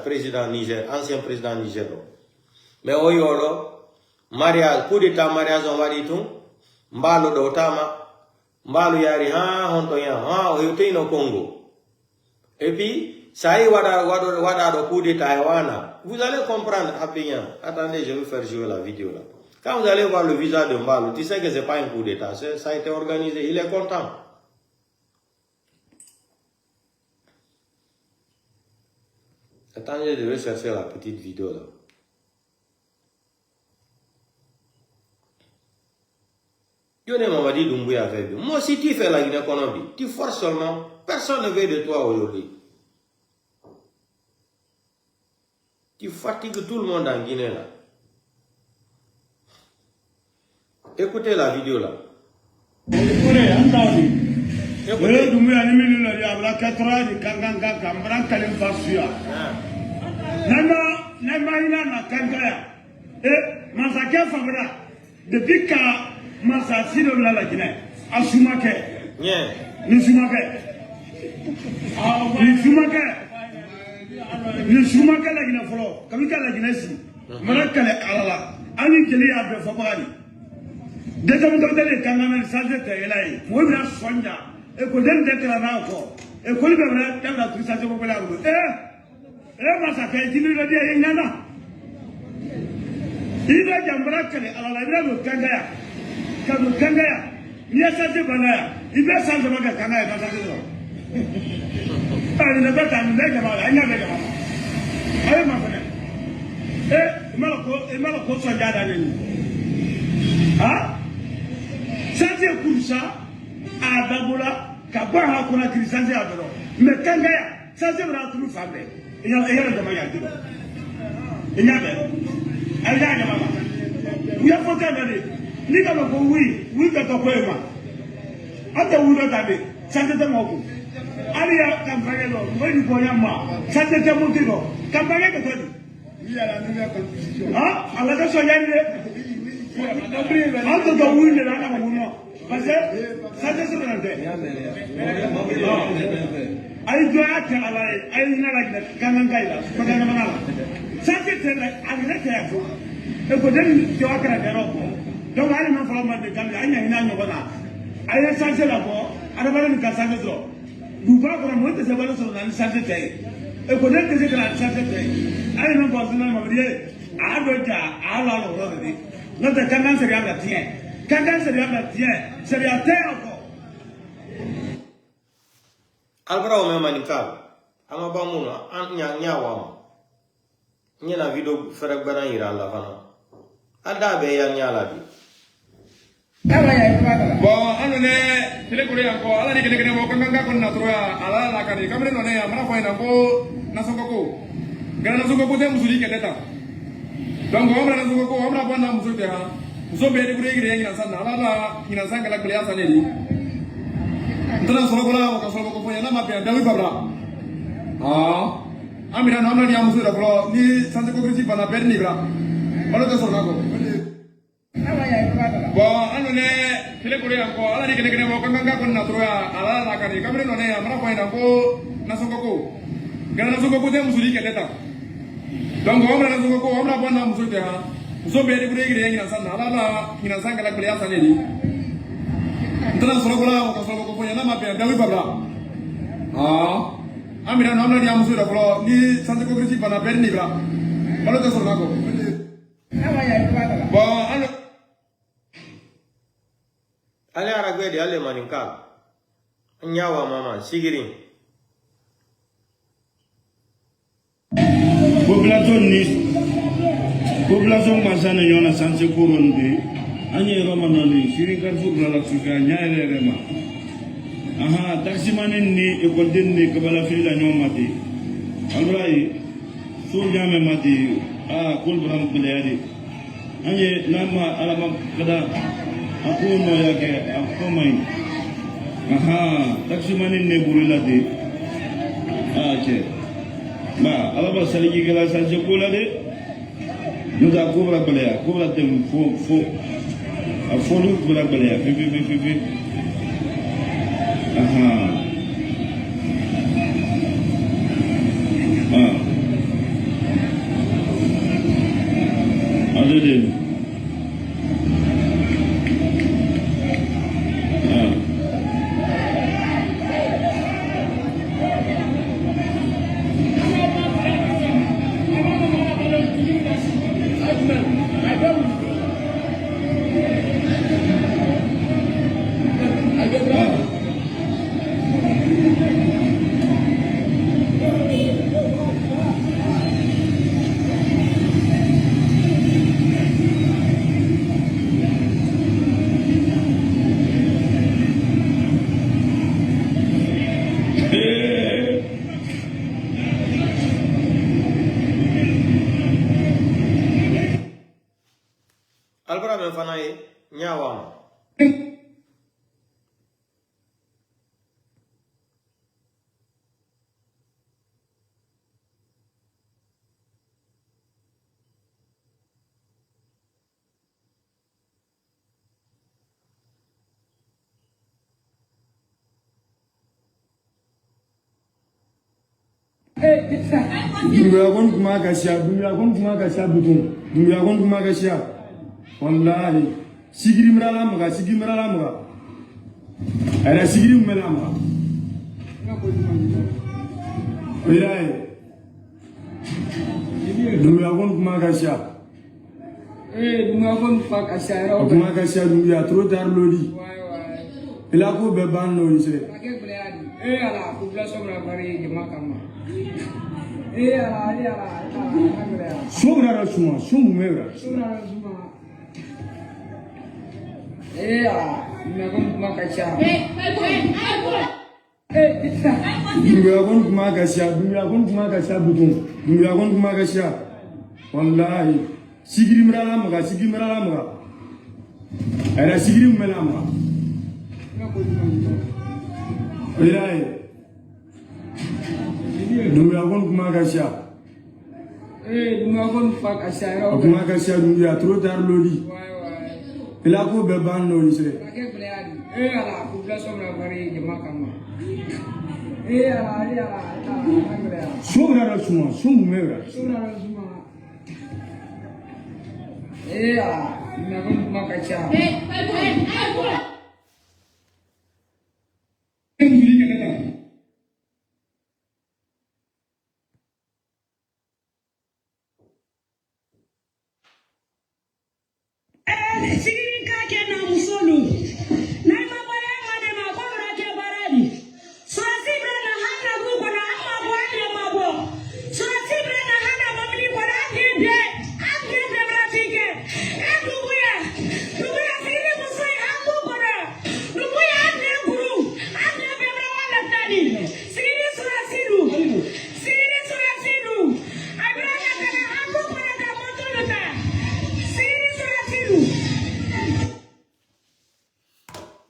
président Niger, ancien président Niger. Mais mariage, coup d'état mariage on va dire tout. Mbalo d'Otama, Mbalo yari honto ya no Congo. Et puis ça y wada coup d'état vous allez comprendre bien. Attendez, je vais faire jouer la vidéo là. Quand vous allez voir le visage de Mbalo, tu sais que c'est pas un coup d'état, ça a été organisé, il est content. Attendez, je vais chercher la petite vidéo là. M'a dit Doumbouya fait bien. Moi, si tu fais la Guinée-Conakry, tu forces seulement, personne ne veut de toi aujourd'hui. Tu fatigues tout le monde en Guinée là. Écoutez la vidéo là. Depuis que Massa Sido la Guinée, à Soumake, le Soumake, la Guinée Folo, comme la Guinée si, Marakale Alala, Ani Keli Abbe Fabari. Dès que vous avez les Kangamen Sajete et là, vous avez Sonia, et que vous avez encore, et que vous avez la Trisation populaire. Massa Kay, il a dit Yana. Il a dit Marakale Alala, le Kangaya. Kamu Kangaya, il y a ça de Banaya, il va s'en demander à Kangaya dans sa maison. Il ne va pas t'amener de mal, il n'y a pas de mal. Allez, ma frère. Et Malako soit gardé. Ah? Ça c'est pour ça, à Dabola, Kabaha qu'on a créé ça c'est à Doro. Mais Kangaya, ça c'est vraiment tout le fameux. Il y a le domaine à Doro. Il y a le. Il y a le maman. Il y a faut t'amener. Ni kama ko oui ka to ko ema ata wudo tabe sante mo ko ali ya kampanye lo ngoni ko yamma sante mo tiko kampanye ko todi oui ala ni la constitution ala ka so yande anta to oui le na ka mo no parce que sante so na de ay do ata ala ay na la kanan kaila ko kana manala sante te ala na ka ya ko e ko den jo akara de ro. Donc, il y a un problème de Gambie, il y a un problème. Il y a un changé là-bas, il y a un changé là-bas. Nous parlons de ces valeurs sur la changé de taille. Et qu'on ait que la changé de taille. Il y a un problème de taille. Il y a un problème de taille. Notre canal serait à la tienne. Canal serait à la tienne. Serait à terre encore. Albra o manikal. Ama bamuna, nyawa. Nyana video ferebana ira la fana. Ada be ya nyala bi. Bon, anu ne telekule yanko ala ni kene mo kanga kon na troya ala la kani kamre no ne amara ko ina ko nasoko gana nasoko te musuli ke deta donc amra nasoko amra bonna musul te ha muso be de gure gire ngina sanna ala la ngina sanga la kuliya sanne di ndana solo kola ko solo ko ponya na mapya dawi babla amira no amra ni amusul da ko ni sanze ko grisi bana berni bra wala to solo ko bon anu ne telekule yanko ala ni kene mo kanga kon na troya ala la kani kamre no ne amara ko ina ko nasoko gana nasoko te musuli ke deta donc amra nasoko amra bonna musul te ha muso be de gure gire ngina sanna ala la ngina sanga la kuliya sanne di ndana solo kola ko solo ko ponya na mapya dawi babla amira no amra ni amusul da ko ni sanze ko grisi bana berni bra Malo ta sorna ko. Bon, ano. Ale aragwe de ale maninka. Nyawa mama sigiri. Population masana nyona sanse kuronde. Anye romanali shirika fukra la suka nyaere rema. Aha, taxi manen ni ekolden ni kabala fila nyomati. Alrai so jame mati kul bram kulayadi. Anye nama alama kada aku no yake aku main. Aha, taxi manen ne buruladi. Che. Ma alaba saligi kala sanse kulade. Nuda kubra balaya, kubra tem fo. A folu kubra balaya, fi. Aha. Adede. Albara men fana ye nyawa. Dumbuya kuma ka sha butun. Dumbuya kuma ka sha. Wallahi. Sigiri mirala muga. Era sigiri mirala muga. Oyaye. Dumbuya kuma ka sha. Dumbuya kuma ka sha. Kuma ka sha dumbuya trop tard lodi. Il a ko be ban no ise. Ala population na bari jama kama. Ala. Sobra suma, sumu mera. Kuma ka sha. Dumbuya kuma ka sha butun. Dumbuya kuma ka sha. Wallahi. Sigiri mirala muga. Era sigiri mirala muga. Oyaye. Dumbuya kuma ka sha. Dumbuya kuma ka sha. Kuma ka sha dumbuya trop tard lodi. Il a ko be ban no ise. Ala population na bari jama kama. Ala. Sobra suma, sumu mera. Kuma ka sha.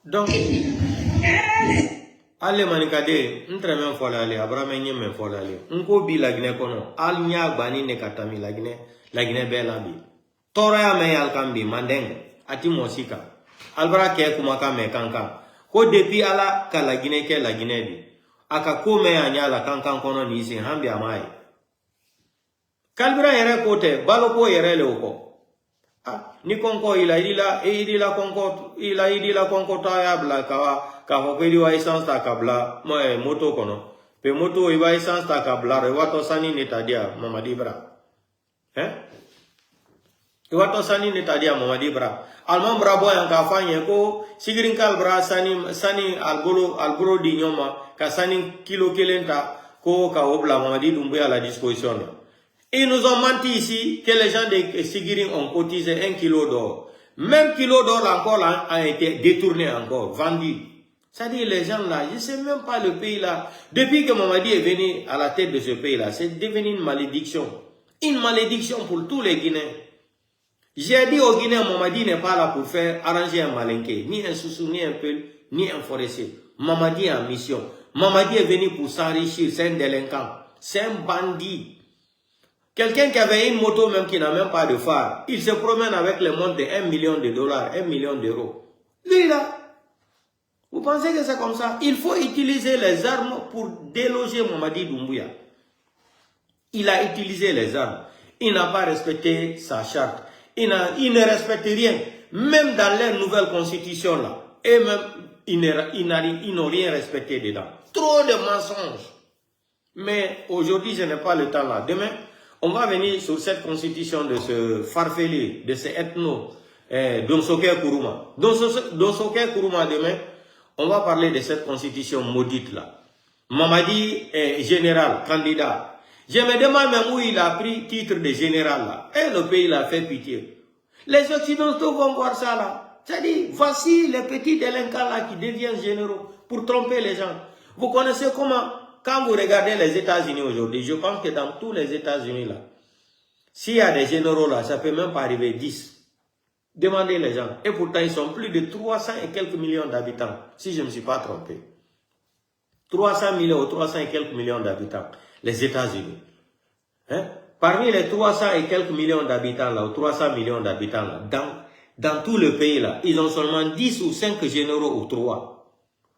Donc, ale manikade, ntre men fola ale, abrame nye men fola ale. Nko bi lagine kono, al nya bani ne katami lagine bela bi. Toro ya me al kambi mandeng, ati mosika. Albara ke kumaka me kankan. Ko depi ala ka lagine ke lagine bi. Aka kome ya nyala kankan kono ni isi hambi amaye. Kalbira yere kote, balo ko yere le uko. Ni konko idila konko taya bla ka hokeli wa essence ta kabla moto kono pe moto iba essence ta kabla re wato sani netadia mama dibra Hein? Et wato sani ne tadi a Mamadi bra. Alman brabo yang ka fanye ko sigirin kal bra sani albolo di nyoma ka sani kilo kelenta ko ka obla Mamadi Doumbouya à la disposition. Ils nous ont menti ici que les gens de Sigirin ont cotisé 1 kilo d'or. Même kilo d'or encore là, a été détourné encore, vendu. C'est-à-dire les gens là, je ne sais même pas le pays là. Depuis que Mamadi est venu à la tête de ce pays là, c'est devenu une malédiction. Une malédiction pour tous les Guinéens. J'ai dit aux Guinéens, Mamadi n'est pas là pour faire arranger un malinqué, ni un soussou, ni un peul, ni un forestier. Mamadi est en mission. Mamadi est venu pour s'enrichir, c'est un délinquant, c'est un bandit. Quelqu'un qui avait une moto même qui n'a même pas de phare, il se promène avec les montres de 1 million de dollars, 1 million d'euros. Lui là, vous pensez que c'est comme ça? Il faut utiliser les armes pour déloger Mamadi Doumbouya. Il a utilisé les armes. Il n'a pas respecté sa charte. Il ne respecte rien. Même dans leur nouvelle constitution là. Et même, ils n'ont rien respecté dedans. Trop de mensonges. Mais aujourd'hui, je n'ai pas le temps là. Demain, on va venir sur cette constitution de ce farfelu, de ce ethno, Donsoke Kourouma. Donsoke Kourouma, demain, on va parler de cette constitution maudite là. Mamadi est général, candidat. Je me demande même où il a pris titre de général là. Et le pays l'a fait pitié. Les Occidentaux vont voir ça là. C'est-à-dire, voici les petits délinquants là qui deviennent généraux pour tromper les gens. Vous connaissez comment? Quand vous regardez les États-Unis aujourd'hui, je pense que dans tous les États-Unis là, s'il y a des généraux là, ça peut même pas arriver 10. Demandez les gens. Et pourtant, ils sont plus de 300 et quelques millions d'habitants, si je ne me suis pas trompé. 300 millions ou 300 et quelques millions d'habitants, les États-Unis. Hein? Parmi les 300 et quelques millions d'habitants là, ou 300 millions d'habitants là, dans tout le pays là, ils ont seulement 10 ou 5 généraux ou 3.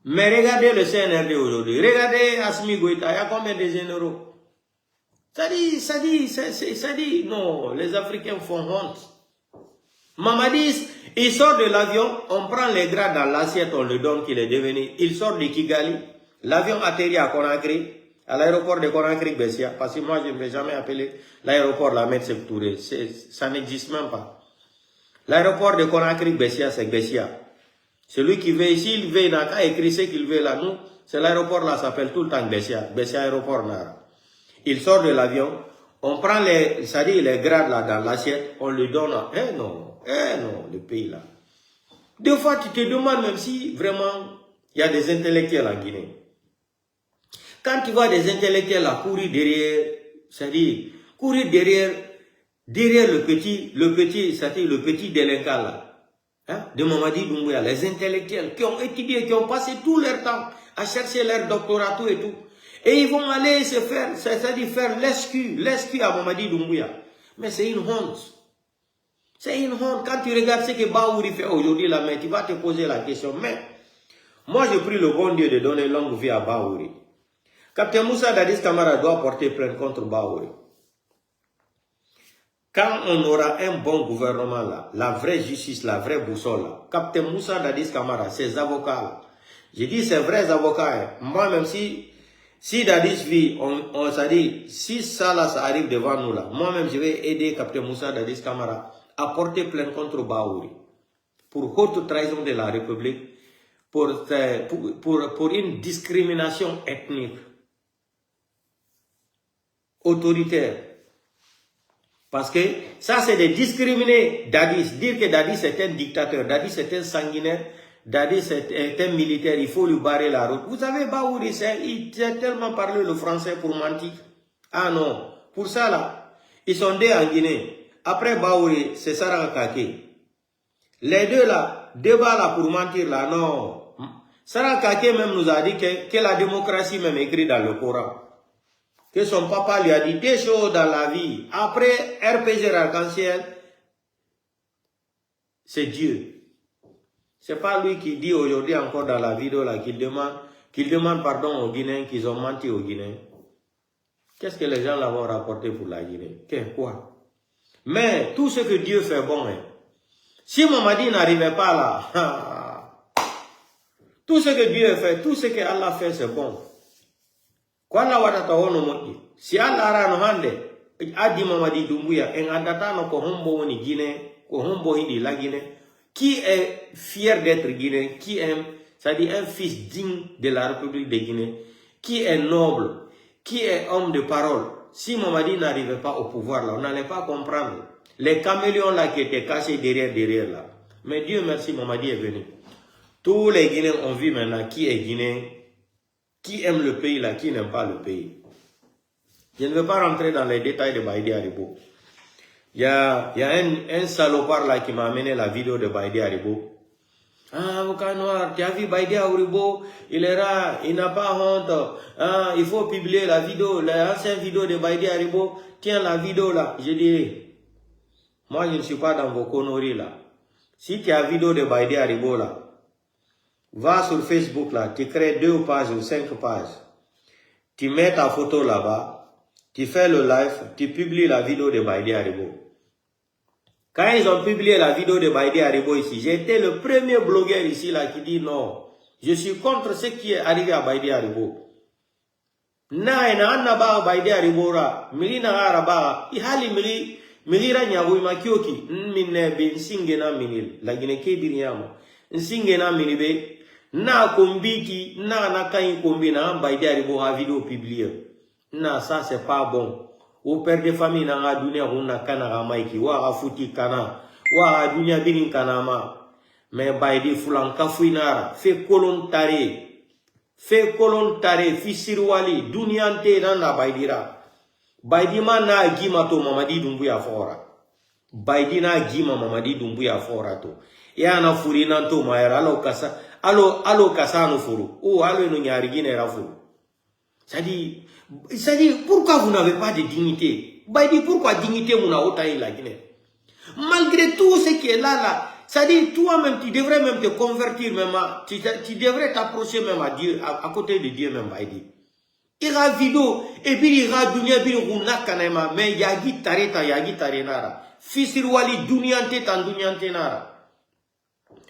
Mais regardez le CNRD aujourd'hui. Regardez Assimi Goïta, il y a combien de généraux? Ça dit, non, les Africains font honte. Mamadi, il sort de l'avion, on prend les grades dans l'assiette, on le donne qu'il est devenu. Il sort de Kigali, l'avion atterrit à Conakry, à l'aéroport de Conakry-Bessia, parce que moi je ne vais jamais appeler l'aéroport la Ahmed Sékou Touré, ça n'existe même pas. L'aéroport de Conakry-Bessia, c'est Bessia. Celui qui veut ici, il veut, il n'a qu'à écrire ce qu'il veut là. Nous, c'est l'aéroport là, s'appelle tout le temps Bessia. Bessia aéroport là. Il sort de l'avion, on prend les grades là dans l'assiette, on lui donne. Eh non, le pays là. Des fois, tu te demandes même si vraiment il y a des intellectuels en Guinée. Quand tu vois des intellectuels là courir derrière, c'est-à-dire courir derrière le petit délinquant là. Hein, de Mamadi Doumbouya, les intellectuels qui ont étudié, qui ont passé tout leur temps à chercher leur doctorat et tout. Et ils vont aller se faire, c'est-à-dire faire l'escu à Mamadi Doumbouya. Mais c'est une honte. C'est une honte. Quand tu regardes ce que Baouri fait aujourd'hui là, mais tu vas te poser la question. Mais, moi je prie le bon Dieu de donner longue vie à Baouri. Capitaine Moussa Dadis Camara doit porter plainte contre Baouri. Quand on aura un bon gouvernement là, la vraie justice, la vraie boussole là, Capitaine Moussa Dadis Camara, ses avocats là, j'ai dit ces vrais avocats, hein, moi même si Dadis vit, on s'est dit, si ça là, ça arrive devant nous là, moi-même je vais aider Capitaine Moussa Dadis Camara à porter plainte contre Baouri pour haute trahison de la République, pour une discrimination ethnique, autoritaire. Parce que ça, c'est de discriminer Dadis. Dire que Dadis est un dictateur, Dadis est un sanguinaire, Dadis est un militaire, il faut lui barrer la route. Vous savez, Baouri, il a tellement parlé le français pour mentir. Ah non, pour ça là, ils sont deux en Guinée. Après Baouri, c'est Sarang Kake. Les deux là, débat là pour mentir là, non. Sarang Kake même nous a dit que la démocratie même écrit dans le Coran. Que son papa lui a dit des choses dans la vie. Après RPG Arc-en-Ciel, c'est Dieu. C'est pas lui qui dit aujourd'hui encore dans la vidéo là qu'il demande pardon aux Guinéens qu'ils ont menti aux Guinéens. Qu'est-ce que les gens là vont rapporter pour la Guinée? Quoi? Mais tout ce que Dieu fait bon, hein. Si Mamadi n'arrivait pas là, tout ce que Dieu fait, tout ce que Allah fait, c'est bon. Si Allah rano hande, Adi Mamadi Doumbouya, en adatano ko hombo ni Guinée, ko hombo hindi la Guinée. Qui est fier d'être Guinéen, qui aime, c'est-à-dire un fils digne de la République de Guinée, qui est noble, qui est homme de parole. Si Mamadi n'arrivait pas au pouvoir là, on n'allait pas comprendre. Les caméléons là qui étaient cachés derrière là. Mais Dieu merci, Mamadi est venu. Tous les Guinéens ont vu maintenant qui est Guinéen, qui aime le pays là, qui n'aime pas le pays. Je ne veux pas rentrer dans les détails de Baïdi Haribo. Il y a un salopard là qui m'a amené la vidéo de Baïdi Haribo. Ah, avocat noir, tu as vu Baïdi Haribo, il est rare, il n'a pas honte. Ah, il faut publier la vidéo, l'ancienne vidéo de Baïdi Haribo. Tiens la vidéo là. Je dis, moi je ne suis pas dans vos conneries là. Si tu as la vidéo de Baïdi Haribo là, va sur Facebook là, tu crées 2 pages ou 5 pages. Tu mets ta photo là-bas, tu fais le live, tu publies la vidéo de Baïdi Haribo. Quand ils ont publié la vidéo de Baïdi Haribo ici, j'ai été le premier blogueur ici là qui dit non, je suis contre ce qui est arrivé à Baïdi Haribo. Na ba Baïdi Haribo ra, mili na araba, ihali mili ra nyabu makioki, minne be nsinge na minil, la Guinée kebiriamo, nsinge na minibe, na kombiki, na kain kombi na Baïdi Haribo a vidéo publiée. Na ça c'est pas bon. Au père de famille na nga dunia huna kana ga maiki wa futi kana wa dunia binin kanama mais Baïdi fulan kafuinara fe kolon tare fisirwali duniante na Baïdira Baïdi ma na gima to Mamadi Doumbouya fora Baïdi na gima Mamadi Doumbouya fora to ya na furina to mayara alo kasa no furu o alo no nyari gine ra furu. C'est-à-dire, pourquoi vous n'avez pas de dignité? Baïdi, pourquoi dignité vous n'a autant la Guinée? Malgré tout ce qui est là, c'est-à-dire, toi-même, tu devrais même te convertir, même tu devrais t'approcher même à Dieu, à côté de Dieu même, Baïdi. Il y a vidéo, et puis il y a dunia, puis il y a kanema, mais il y a guitare nara. Fisirwali, duniante tan duniante nara.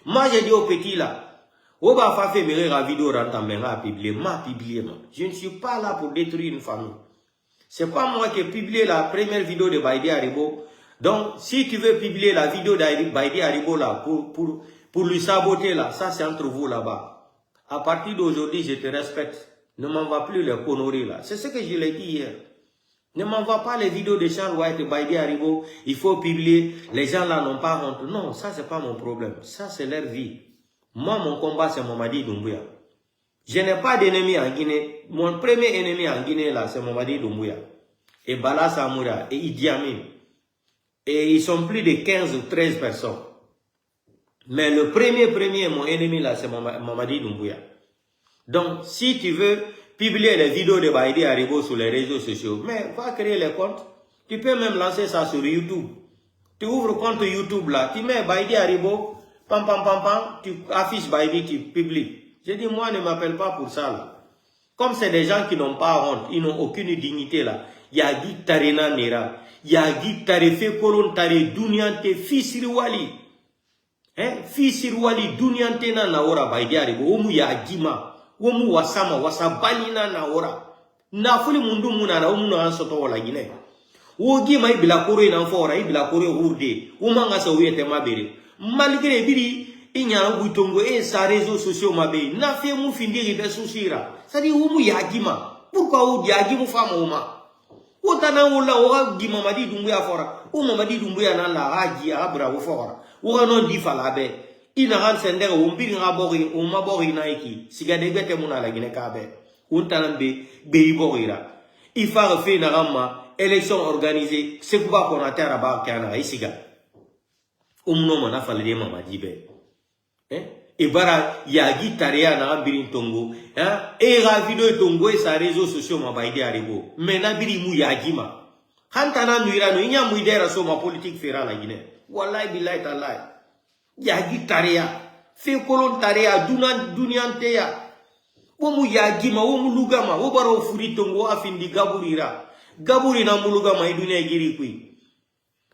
Moi, j'ai dit au petit là, Oba fa fait la vidéo rentamera publier, Je ne suis pas là pour détruire une famille. C'est pas moi qui ai publié la première vidéo de Baïdi Haribo. Donc, si tu veux publier la vidéo de Baïdi Haribo là, pour lui saboter là, ça c'est entre vous là-bas. À partir d'aujourd'hui, je te respecte. Ne m'envoie plus les conneries là. C'est ce que je l'ai dit hier. Ne m'envoie pas les vidéos de Charles White et Baïdi Haribo. Il faut publier. Les gens là n'ont pas honte. Non, ça c'est pas mon problème. Ça c'est leur vie. Moi, mon combat, c'est Mamadi Doumbouya. Je n'ai pas d'ennemi en Guinée. Mon premier ennemi en Guinée, là, c'est Mamadi Doumbouya. Et Bala Samoura, et Idi Amin. Et ils sont plus de 15 ou 13 personnes. Mais le premier, mon ennemi, là, c'est Mamadi Doumbouya. Donc, si tu veux publier les vidéos de Baïdi Haribo sur les réseaux sociaux, mais va créer les comptes. Tu peux même lancer ça sur YouTube. Tu ouvres compte YouTube, là, tu mets Baïdi Haribo, pam, tu affiches Baïdi, tu publies. Je dis, moi, ne m'appelle pas pour ça, là. Comme c'est des gens qui n'ont pas honte, ils n'ont aucune dignité, là. Yagi Tarena Nera, Yagi Tarefe Kolon Tare, Duniante, Fisirwali. Hein? Fisirwali, Duniante na naora Baïdi Haribo, Omu Yagima, Omu Wasama, Wasabali na naora. Nafuli mundu muna na Omu na ansoto wala Guinée. Wogi ma ibila koro ina fora, ibila koro urde, Umanga sa uyete mabere. Malgré biri inyana buitongo sa réseaux sociaux mabe na fait mu findiri be susira c'est-à-dire umu yagima pourquoi ou yagimu fama uma otana wala o gi Mamadi Doumbouya fora o Mamadi Doumbouya na la haji abra o fora o non di fala be ina han sendere o mbiri ngabori o mabori na iki sigade bete muna la Guinée kabe untanambe be iborira ifara fe na ramma élection organisée c'est quoi qu'on a terre ba kana isiga umno na falde Mamadi be et bara yagi taria na birin tongo et ra vidéo tongo et sa réseaux sociaux ma Baïdi Haribo mais na biri mu yagi ma hantana nuira no inya mu idera so ma politique fera la Guinée wallahi billahi tallahi yagi taria fe kolon taria duniante ya wo mu yagi ma wo mu lugama wo baro furi tongo afindi gaburi na mu lugama idune giri kui.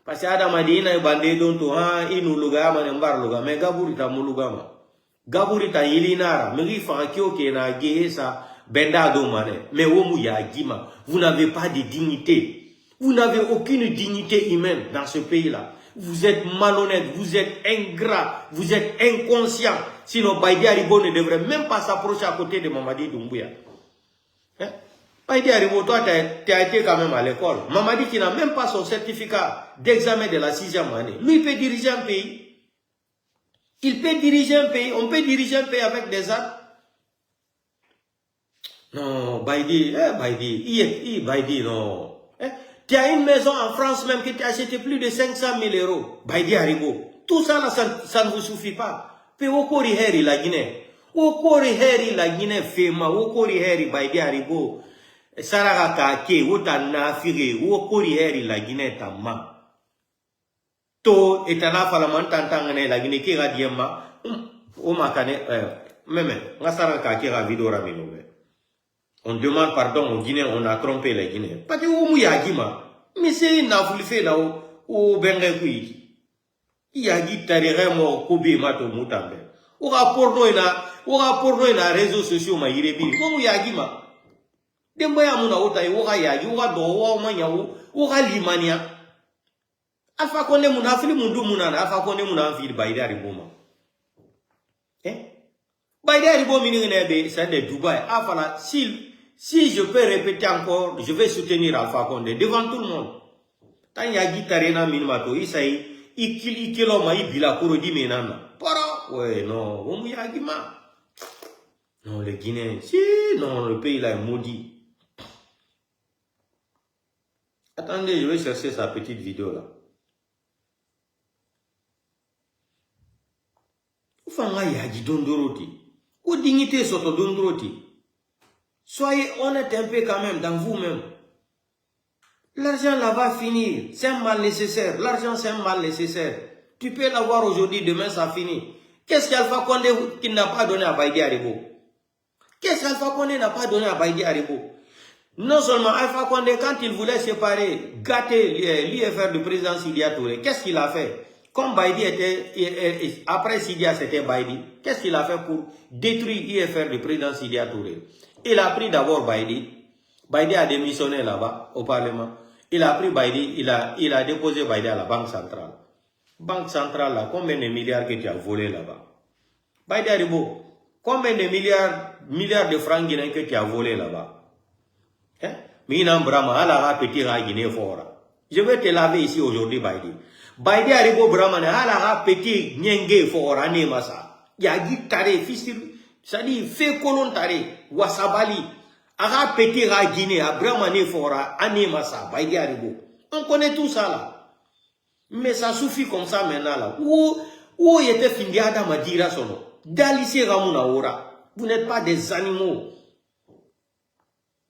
Parce que Adam Madina e bande don to inu lugama ne mbar lugama mais gaburi ta mulugama gaburi ta yilinara meri fa kio ke na gesa benda do mane mais womu ya gima vous n'avez pas de dignité Vous n'avez aucune dignité humaine dans ce pays-là. Vous êtes malhonnête, vous êtes ingrat, vous êtes inconscient. Sinon, Baïdi Haribo ne devrait même pas s'approcher à côté de Mamadi Doumbouya. Hein? Baïdi Haribo, toi, tu as été quand même à l'école. Mamadi qui n'a même pas son certificat d'examen de la 6e année. Lui, il peut diriger un pays. Il peut diriger un pays. On peut diriger un pays avec des armes. Non, Baïdi, Baïdi, non. Tu as une maison en France même que tu as acheté plus de 500 000 euros. Baïdi Haribo. Tout ça, là, ça ne vous suffit pas. Puis, Okori Heri, la Guinée. Okori Heri, la Guinée, Fema. Okori Heri, Baïdi Haribo. Saraka Kake, Ota Nafire. Okori Heri, la Guinée, Tama. To, etana falaman tantangane, la Guinée, qui radiema. Omakane, même, Nasara Kake, ravido raminoube. On demande pardon aux Guinéens, on a trompé les Guinéens. Parce que vous yagima, mais c'est une affaire là au Benrekui. Yagi tarere mo kobe mato mutambe. Au rapport na réseaux sociaux ma irebi. Vous yagima. Demboya muna otai oga yagi oga dowa manya oga limania. Alpha konde muna fili mundu muna na alpha konde muna fili Baïdi Haribo ma. Baïdi Haribo miningene c'est de Dubaï. Afala si je peux répéter encore, je vais soutenir Alpha Condé devant tout le monde. Tant yagi tarena minmato isai ikilo ma ibila korodi menana. Para ouais non, omu yagi ma. Non les Guinéens, si non le pays là est maudit. Attendez, je vais chercher sa petite vidéo là. Ufanga yagi dondoroti. Ou dignité soto dondoroti. Soyez honnête un peu quand même dans vous-même. L'argent là va finir. C'est un mal nécessaire. L'argent c'est un mal nécessaire. Tu peux l'avoir aujourd'hui, demain ça finit. Qu'est-ce qu'Alpha Condé qui n'a pas donné à Baïdi Haribo? Qu'est-ce qu'Alpha Condé n'a pas donné à Baïdi Haribo? Non seulement Alpha Condé, quand il voulait séparer, gâter l'IFR du président Sidia Touré, qu'est-ce qu'il a fait? Comme Baïdi était, après Sidia c'était Baïdi, qu'est-ce qu'il a fait pour détruire l'IFR du président Sidia Touré? Il a pris d'abord Baïdi. Baïdi a démissionné là-bas, au Parlement. Il a pris Baïdi, il a déposé Baïdi à la Banque centrale. Banque centrale, là, combien de milliards que tu as volé là-bas? Baïdi Haribo, combien de milliards de francs guinéens que tu as volé là-bas? Minam Brahma, ala petit Guinée fora. Je vais te laver ici aujourd'hui, Baïdi. Baïdi Haribo Brahma, ala petit Nyenge fora, ne masa. Yagi tare, fils. C'est-à-dire, fait colon tare, wasabali, ara pété ra Guinée, abramane fora, anemasa, Baïdi Haribo. On connaît tout ça là. Mais ça suffit comme ça maintenant là. Où était Findiada Madira sono? Dalissé Ramuna Ora. Vous n'êtes pas des animaux.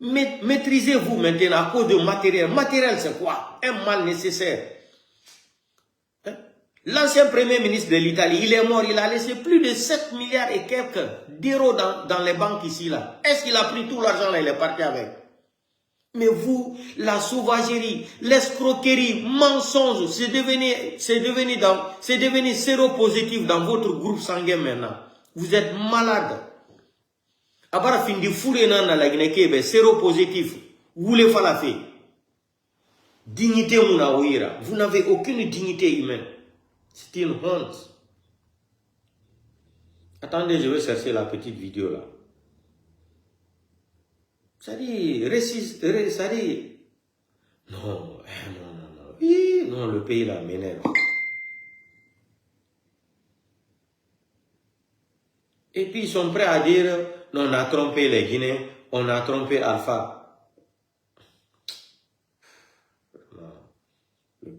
Maîtrisez-vous maintenant à cause de matériel. Matériel c'est quoi? Un mal nécessaire. L'ancien premier ministre de l'Italie, il est mort, il a laissé plus de 7 milliards et quelques d'euros dans les banques ici là. Est-ce qu'il a pris tout l'argent là, il est parti avec? Mais vous, la sauvagerie, l'escroquerie, mensonge, c'est devenu séropositif dans votre groupe sanguin maintenant. Vous êtes malade. Abara fin de fourrer dans la Guinée, séropositif. Vous voulez faire la fée. Dignité mouna ouira. Vous n'avez aucune dignité humaine. C'est une honte. Attendez, je vais chercher la petite vidéo là. Ça dit, ça dit, non, oui, non, le pays là m'énerve. Et puis ils sont prêts à dire, non, on a trompé les Guinéens, on a trompé Alpha. Le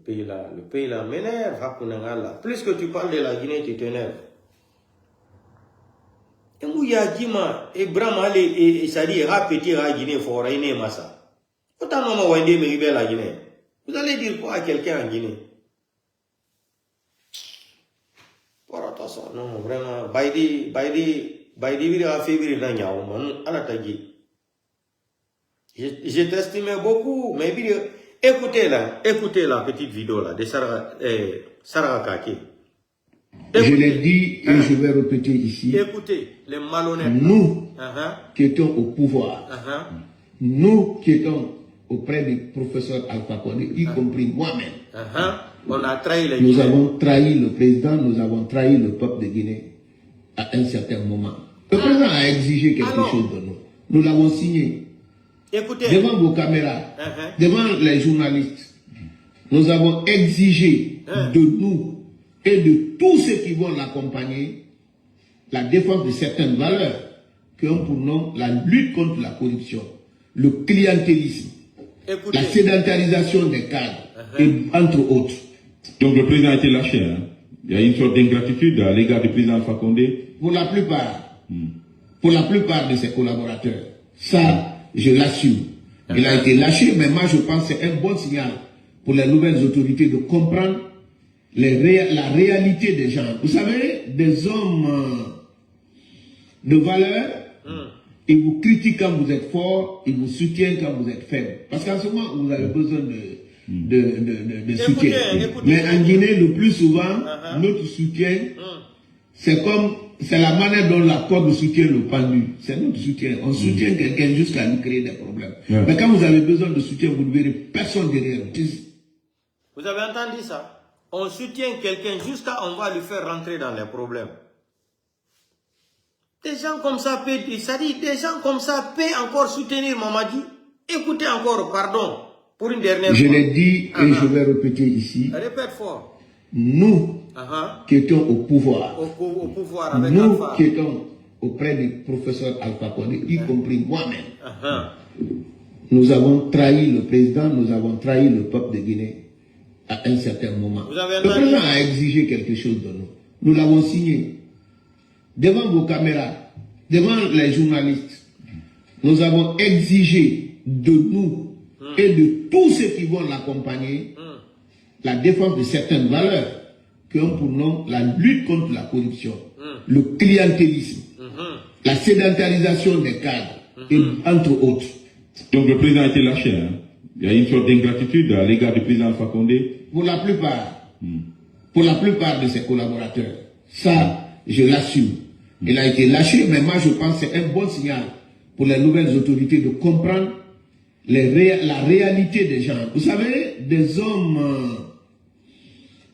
pays là m'énerve. Plus que tu parles de la Guinée, tu t'énerves. Et Mouya Gima, et Brahma, et Sadi, répéter la Guinée, faut rainer Massa. Autant non, la Guinée. Vous allez dire quoi à quelqu'un en Guinée? Pour attention, non, vraiment, Baïdi, a fait je t'estimais beaucoup, mais écoutez la petite vidéo là de Sarah Kake. Je l'ai dit et je vais répéter ici. Écoutez, les malhonnêtes. Nous qui étions au pouvoir, nous qui étions auprès du professeur Alpha Condé, y compris moi-même. On a trahi les Nous Guinéens. avons trahi le président, nous avons trahi le peuple de Guinée à un certain moment. Le président a exigé quelque chose de nous. Nous l'avons signé. Écoutez, Devant vos caméras, devant les journalistes, nous avons exigé de nous et de tous ceux qui vont l'accompagner la défense de certaines valeurs qui ont pour nom la lutte contre la corruption, le clientélisme, écoutez. la sédentarisation des cadres, et entre autres. Donc le président a été lâché. Hein. Il y a une sorte d'ingratitude à l'égard du président Alpha Condé. Pour la plupart de ses collaborateurs, ça, je l'assume. Il a été lâché, mais moi je pense que c'est un bon signal pour les nouvelles autorités de comprendre la réalité des gens. Vous savez, des hommes de valeur, ils vous critiquent quand vous êtes fort, ils vous soutiennent quand vous êtes faible. Parce qu'en ce moment, vous avez besoin de soutien. Écoutez. Mais en Guinée, le plus souvent, notre soutien, c'est la manière dont la corde soutient le pendu. C'est notre soutien. On soutient quelqu'un jusqu'à lui créer des problèmes. Mais quand vous avez besoin de soutien, vous ne verrez personne derrière. Vous avez entendu ça? On soutient quelqu'un jusqu'à on va lui faire rentrer dans les problèmes. Des gens comme ça peuvent, ça dit, des gens comme ça peuvent encore soutenir Mamadi. Écoutez encore, pardon, pour une dernière fois. Je l'ai dit et je vais répéter ici. Répète fort. Nous qui étions au pouvoir, au pouvoir avec nous Alpha. qui étions auprès du professeur Alpha Condé, y compris moi-même, nous avons trahi le président, nous avons trahi le peuple de Guinée à un certain moment. Le président a exigé quelque chose de nous. Nous l'avons signé. Devant vos caméras, devant les journalistes, nous avons exigé de nous et de tous ceux qui vont l'accompagner la défense de certaines valeurs qui ont pour nom la lutte contre la corruption, le clientélisme, la sédentarisation des cadres, et entre autres. Donc le président a été lâché. Hein. Il y a une sorte d'ingratitude à l'égard du président Alpha Condé. Pour la plupart de ses collaborateurs, ça, je l'assume. Il a été lâché, mais moi je pense que c'est un bon signal pour les nouvelles autorités de comprendre la réalité des gens. Vous savez, des hommes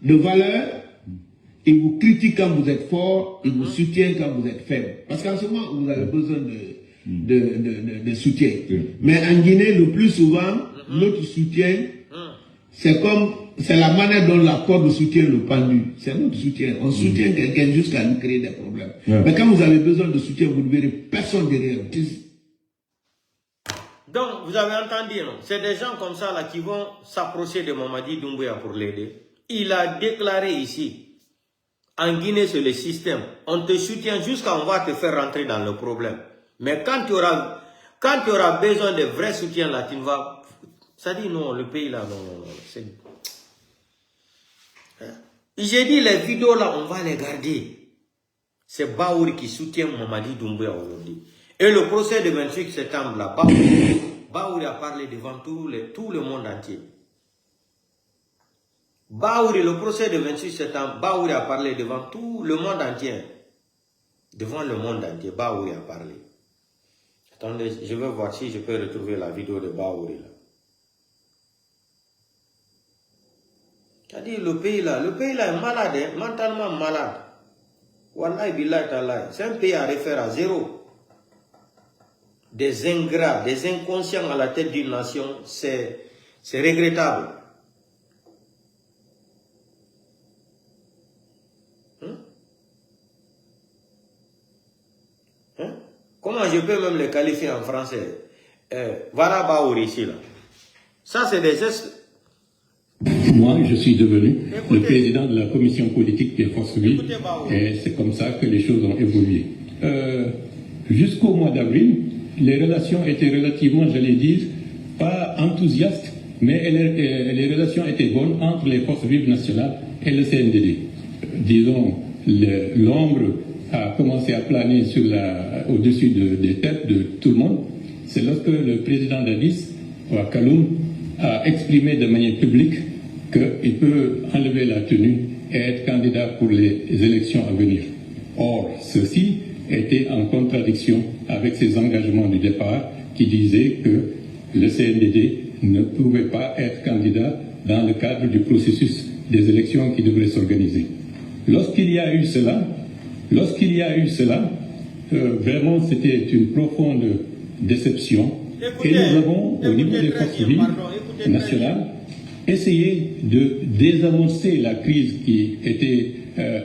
de valeur, ils vous critiquent quand vous êtes fort, ils vous soutiennent quand vous êtes faible. Parce qu'en ce moment, vous avez besoin de soutien. Mais en Guinée, le plus souvent, notre soutien, c'est la manière dont la corde soutient le pendu. C'est notre soutien. On soutient quelqu'un jusqu'à lui créer des problèmes. Mais quand vous avez besoin de soutien, vous ne verrez personne derrière. Donc, vous avez entendu, non? C'est des gens comme ça là qui vont s'approcher de Mamadi Doumbouya pour l'aider. Il a déclaré ici, en Guinée, c'est le système. On te soutient jusqu'à on va te faire rentrer dans le problème. Mais quand tu auras besoin de vrais soutiens là, tu ne vas... Ça dit non, le pays là, non. J'ai dit les vidéos là, on va les garder. C'est Baouri qui soutient Mamadi Doumbouya aujourd'hui. Et le procès de 28 septembre là, Baouri a parlé devant tout le monde entier. Baouri, le procès de 28 septembre, Baouri a parlé devant tout le monde entier. Devant le monde entier, Baouri a parlé. Attendez, je vais voir si je peux retrouver la vidéo de Baouri là. C'est-à-dire le pays là est malade, hein, mentalement malade. Wallahi billahi ta'ala, c'est un pays à refaire à zéro. Des ingrats, des inconscients à la tête d'une nation, c'est regrettable. Comment je peux même les qualifier en français? Voilà Baouri ici là. Ça c'est des gestes. Moi, je suis devenu le président de la commission politique des forces vives et c'est comme ça que les choses ont évolué. Jusqu'au mois d'avril, les relations étaient relativement, j'allais dire, pas enthousiastes, mais les relations étaient bonnes entre les forces vives nationales et le CNDD. Disons, l'ombre a commencé à planer au-dessus des têtes de tout le monde. C'est lorsque le président d'Addis, à Kaloum, a exprimé de manière publique qu'il peut enlever la tenue et être candidat pour les élections à venir. Or, ceci était en contradiction avec ses engagements du départ qui disaient que le CNDD ne pouvait pas être candidat dans le cadre du processus des élections qui devraient s'organiser. Lorsqu'il y a eu cela, vraiment c'était une profonde déception. Et nous avons, au niveau des forces vives nationales, essayé de désamorcer la crise qui était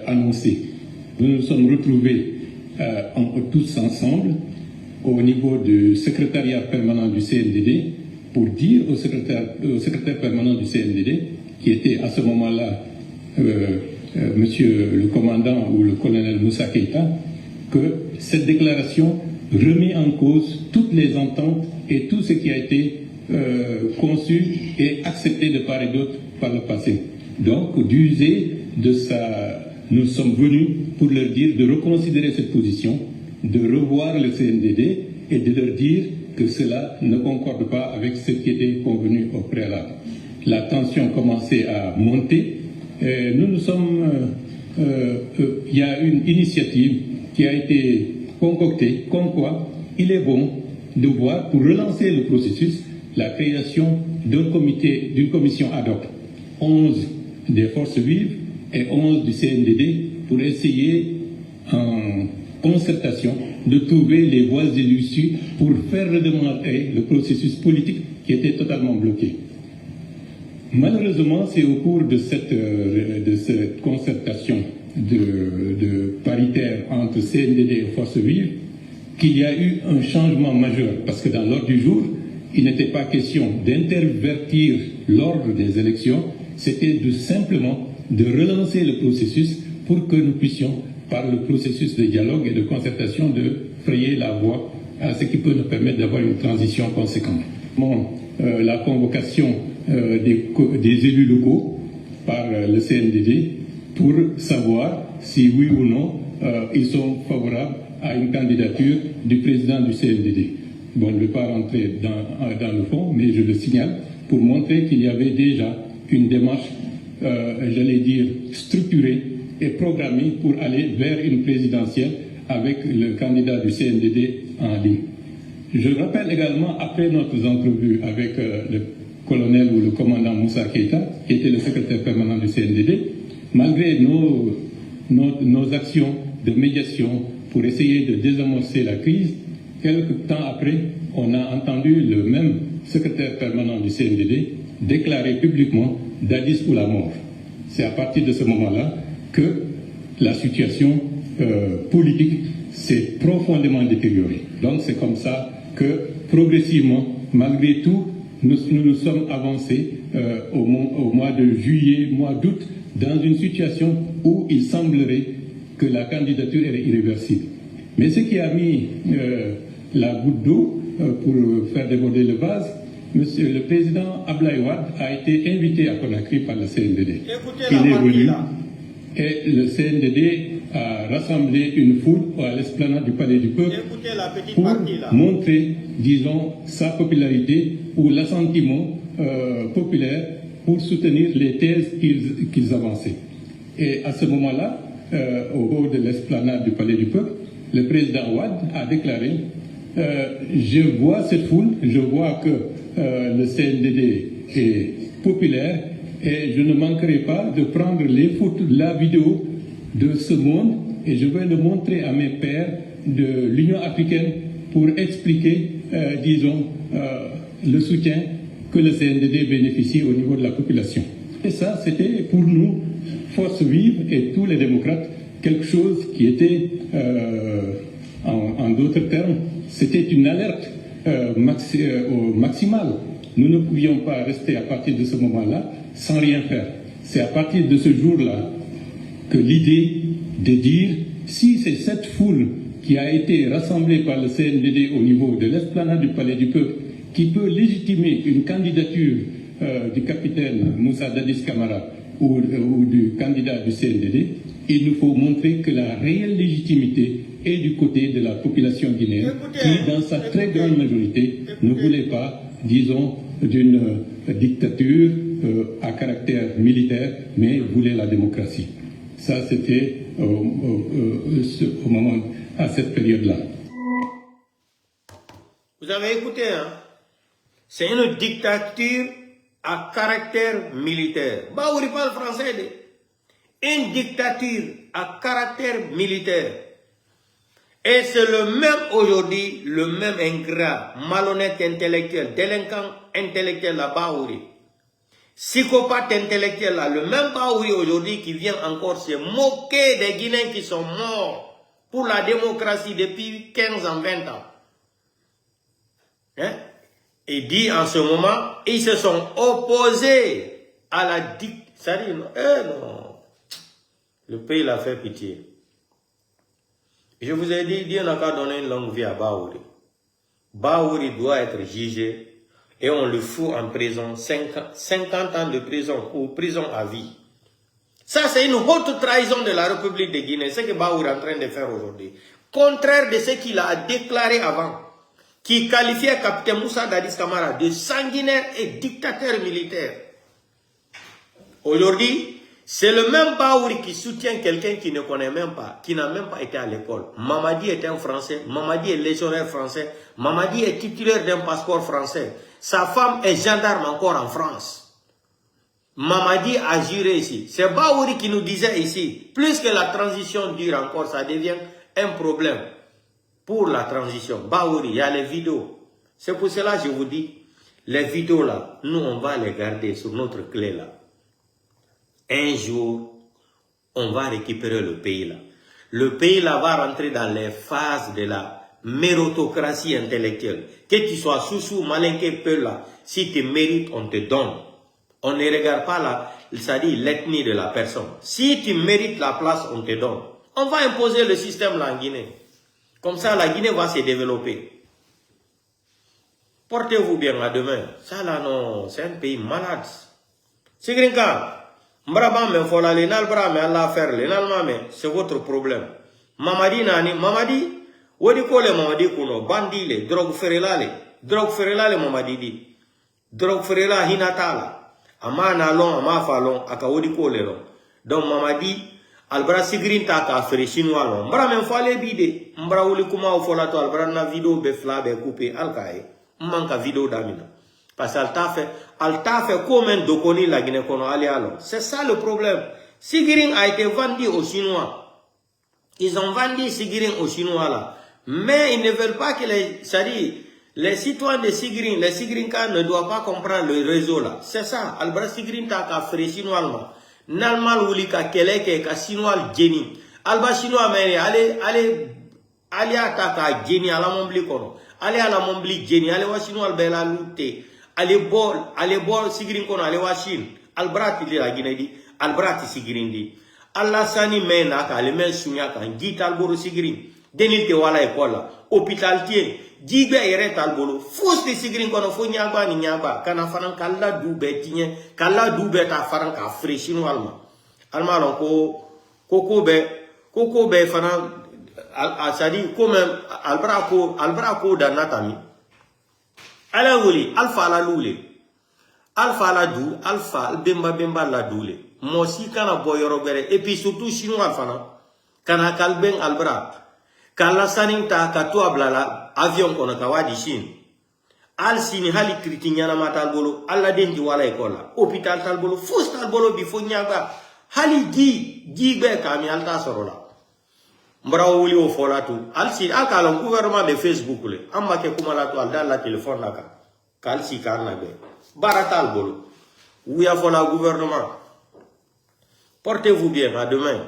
annoncée. Nous nous sommes retrouvés tous ensemble au niveau du secrétariat permanent du CNDD pour dire au secrétaire permanent du CNDD, qui était à ce moment-là monsieur le commandant ou le colonel Moussa Keïta, que cette déclaration remet en cause toutes les ententes et tout ce qui a été conçu et accepté de part et d'autre par le passé. Donc, d'user de ça, nous sommes venus pour leur dire de reconsidérer cette position, de revoir le CNDD et de leur dire que cela ne concorde pas avec ce qui était convenu au préalable. La tension commençait à monter. Il y a une initiative qui a été concoctée, comme quoi il est bon de voir, pour relancer le processus, la création d'une commission ad hoc, 11 des forces vives et 11 du CNDD, pour essayer, en concertation, de trouver les voies et l'issue pour faire redémarrer le processus politique qui était totalement bloqué. Malheureusement, c'est au cours de cette concertation de paritaire entre CNDD et forces vives qu'il y a eu un changement majeur, parce que dans l'ordre du jour, il n'était pas question d'intervertir l'ordre des élections, c'était simplement de relancer le processus pour que nous puissions, par le processus de dialogue et de concertation, de frayer la voie à ce qui peut nous permettre d'avoir une transition conséquente. La convocation des élus locaux par le CNDD pour savoir si oui ou non ils sont favorables à une candidature du président du CNDD. Bon, je ne vais pas rentrer dans le fond, mais je le signale pour montrer qu'il y avait déjà une démarche, j'allais dire, structurée et programmée pour aller vers une présidentielle avec le candidat du CNDD en ligne. Je rappelle également, après notre entrevue avec le colonel ou le commandant Moussa Keïta, qui était le secrétaire permanent du CNDD, malgré nos actions de médiation pour essayer de désamorcer la crise, quelque temps après, on a entendu le même secrétaire permanent du CNDD déclarer publiquement Dadis ou la mort. C'est à partir de ce moment-là que la situation politique s'est profondément détériorée. Donc c'est comme ça que progressivement, malgré tout, nous nous sommes avancés au mois de juillet, mois d'août, dans une situation où il semblerait que la candidature est irréversible. Mais ce qui a mis la goutte d'eau pour faire déborder le vase, le président Abdoulaye Wade a été invité à Conakry par le CNDD. Il est venu et le CNDD a rassemblé une foule à l'esplanade du Palais du Peuple pour montrer, disons, sa popularité ou l'assentiment populaire pour soutenir les thèses qu'ils avançaient. Et à ce moment-là, au bord de l'esplanade du Palais du Peuple, le président Wade a déclaré je vois cette foule, je vois que le CNDD est populaire et je ne manquerai pas de prendre les photos, la vidéo de ce monde et je vais le montrer à mes pairs de l'Union africaine pour expliquer, disons, le soutien que le CNDD bénéficie au niveau de la population. Et ça, c'était pour nous, Force Vive et tous les démocrates, quelque chose qui était, en d'autres termes, c'était une alerte maximale. Nous ne pouvions pas rester à partir de ce moment-là sans rien faire. C'est à partir de ce jour-là que l'idée de dire si c'est cette foule qui a été rassemblée par le CNDD au niveau de l'esplanade du Palais du Peuple qui peut légitimer une candidature du capitaine Moussa Dadis Camara ou du candidat du CNDD, il nous faut montrer que la réelle légitimité est du côté de la population guinéenne qui, dans sa très grande majorité, ne voulait pas, disons, d'une dictature à caractère militaire, mais voulait la démocratie. Ça, c'était au moment, à cette période-là. Vous avez écouté, hein? C'est une dictature à caractère militaire. Baouri parle français. Une dictature à caractère militaire. Et c'est le même aujourd'hui, le même ingrat, malhonnête intellectuel, délinquant intellectuel là, Baouri. Psychopathe intellectuel là, le même Baouri aujourd'hui qui vient encore se moquer des Guinéens qui sont morts pour la démocratie depuis 15 ans, 20 ans. Hein? Et dit en ce moment, ils se sont opposés à la dictature. Ça dit, non. Le pays l'a fait pitié. Je vous ai dit, Dieu n'a qu'à donner une longue vie à Baouri. Baouri doit être jugé et on le fout en prison, 50 ans de prison ou prison à vie. Ça, c'est une haute trahison de la République de Guinée, ce que Baouri est en train de faire aujourd'hui. Contraire de ce qu'il a déclaré avant, qui qualifiait capitaine Moussa Dadis Camara de sanguinaire et dictateur militaire. Aujourd'hui, c'est le même Baouri qui soutient quelqu'un qui ne connaît même pas, qui n'a même pas été à l'école. Mamadi est un Français, Mamadi est légionnaire français, Mamadi est titulaire d'un passeport français. Sa femme est gendarme encore en France. Mamadi a juré ici. C'est Baouri qui nous disait ici, plus que la transition dure encore, ça devient un problème pour la transition. Baouri, il y a les vidéos. C'est pour cela que je vous dis, les vidéos là, nous on va les garder sur notre clé là. Un jour, on va récupérer le pays là. Le pays là va rentrer dans les phases de la méritocratie intellectuelle. Que tu sois sous malinqué, peu là, si tu mérites, on te donne. On ne regarde pas là, c'est-à-dire l'ethnie de la personne. Si tu mérites la place, on te donne. On va imposer le système là en Guinée. Comme ça, la Guinée va se développer. Portez-vous bien à demain. Ça là, non, c'est un pays malade. C'est Grinka. C'est votre problème. Mamadi nani, Mamadi, wodi kole Mamadi kuno, bandile, drogue ferelale Mamadi di. Drogue ferela hinatala. Ama na long, ama falon, aka wodi kole long. Donc Mamadi, albra sigrin ta ka fere chinois long. Mbra men fale bide, mbra wuli kuma o fola to albra na video be fla be couper alkae. Manka video damina. Parce qu'elle t'a fait comme un dokoni la Guinée kono ali alors. C'est ça le problème. Sigiring a été vendu aux Chinois. Ils ont vendu Sigiring aux Chinois là. Mais ils ne veulent pas que les citoyens de Sigiring, les Sigiringka ne doivent pas comprendre le réseau là. C'est ça. Albra Sigiring t'a ka fré Chinois là. Nalmal wuli ka keleke ka Chinois geni. Alba Chinois mais allez ataka geni à la mombli kono. Allez à la mombli geni. Allez wa Chinois bela lutte. Allez bol Sigiring kono allez wa Chine. Albrati li la Guinée di. Albrati Sigiring di. Allah sani mena ka le men sunya kan gita alboro Sigiring. Denil te wala école là. Hôpital tien. Jigbe ere talbolo. Fous de Sigiring kono fo nyaba ni nyaba. Kana fanan kala dube tinye. Kala dube ta fanan ka freshino alma. Alma lon koko be fanan asadi comme albra ko danatami. Ala wuli alfa ala lule. Alpha la dou, alpha bemba la doule. Mosi kana boyoro bere. Et puis surtout chinois fana. Kana kalben albra. Kala saning ta katwa blala avion kono kawadi Chine. Al sini hali kritinyana matal bolo. Alla denji wala ekola. Hôpital talbolo. Fous talbolo bifo nyaga. Hali be kami alta sorola. Mbra wuli o fola tu. Al si akalon gouvernement de Facebook le. Amma ke kumala tu al dal la téléphone naka. Kal si karna be. Baratal bolo. Ouya fola gouvernement. Portez-vous bien, à demain.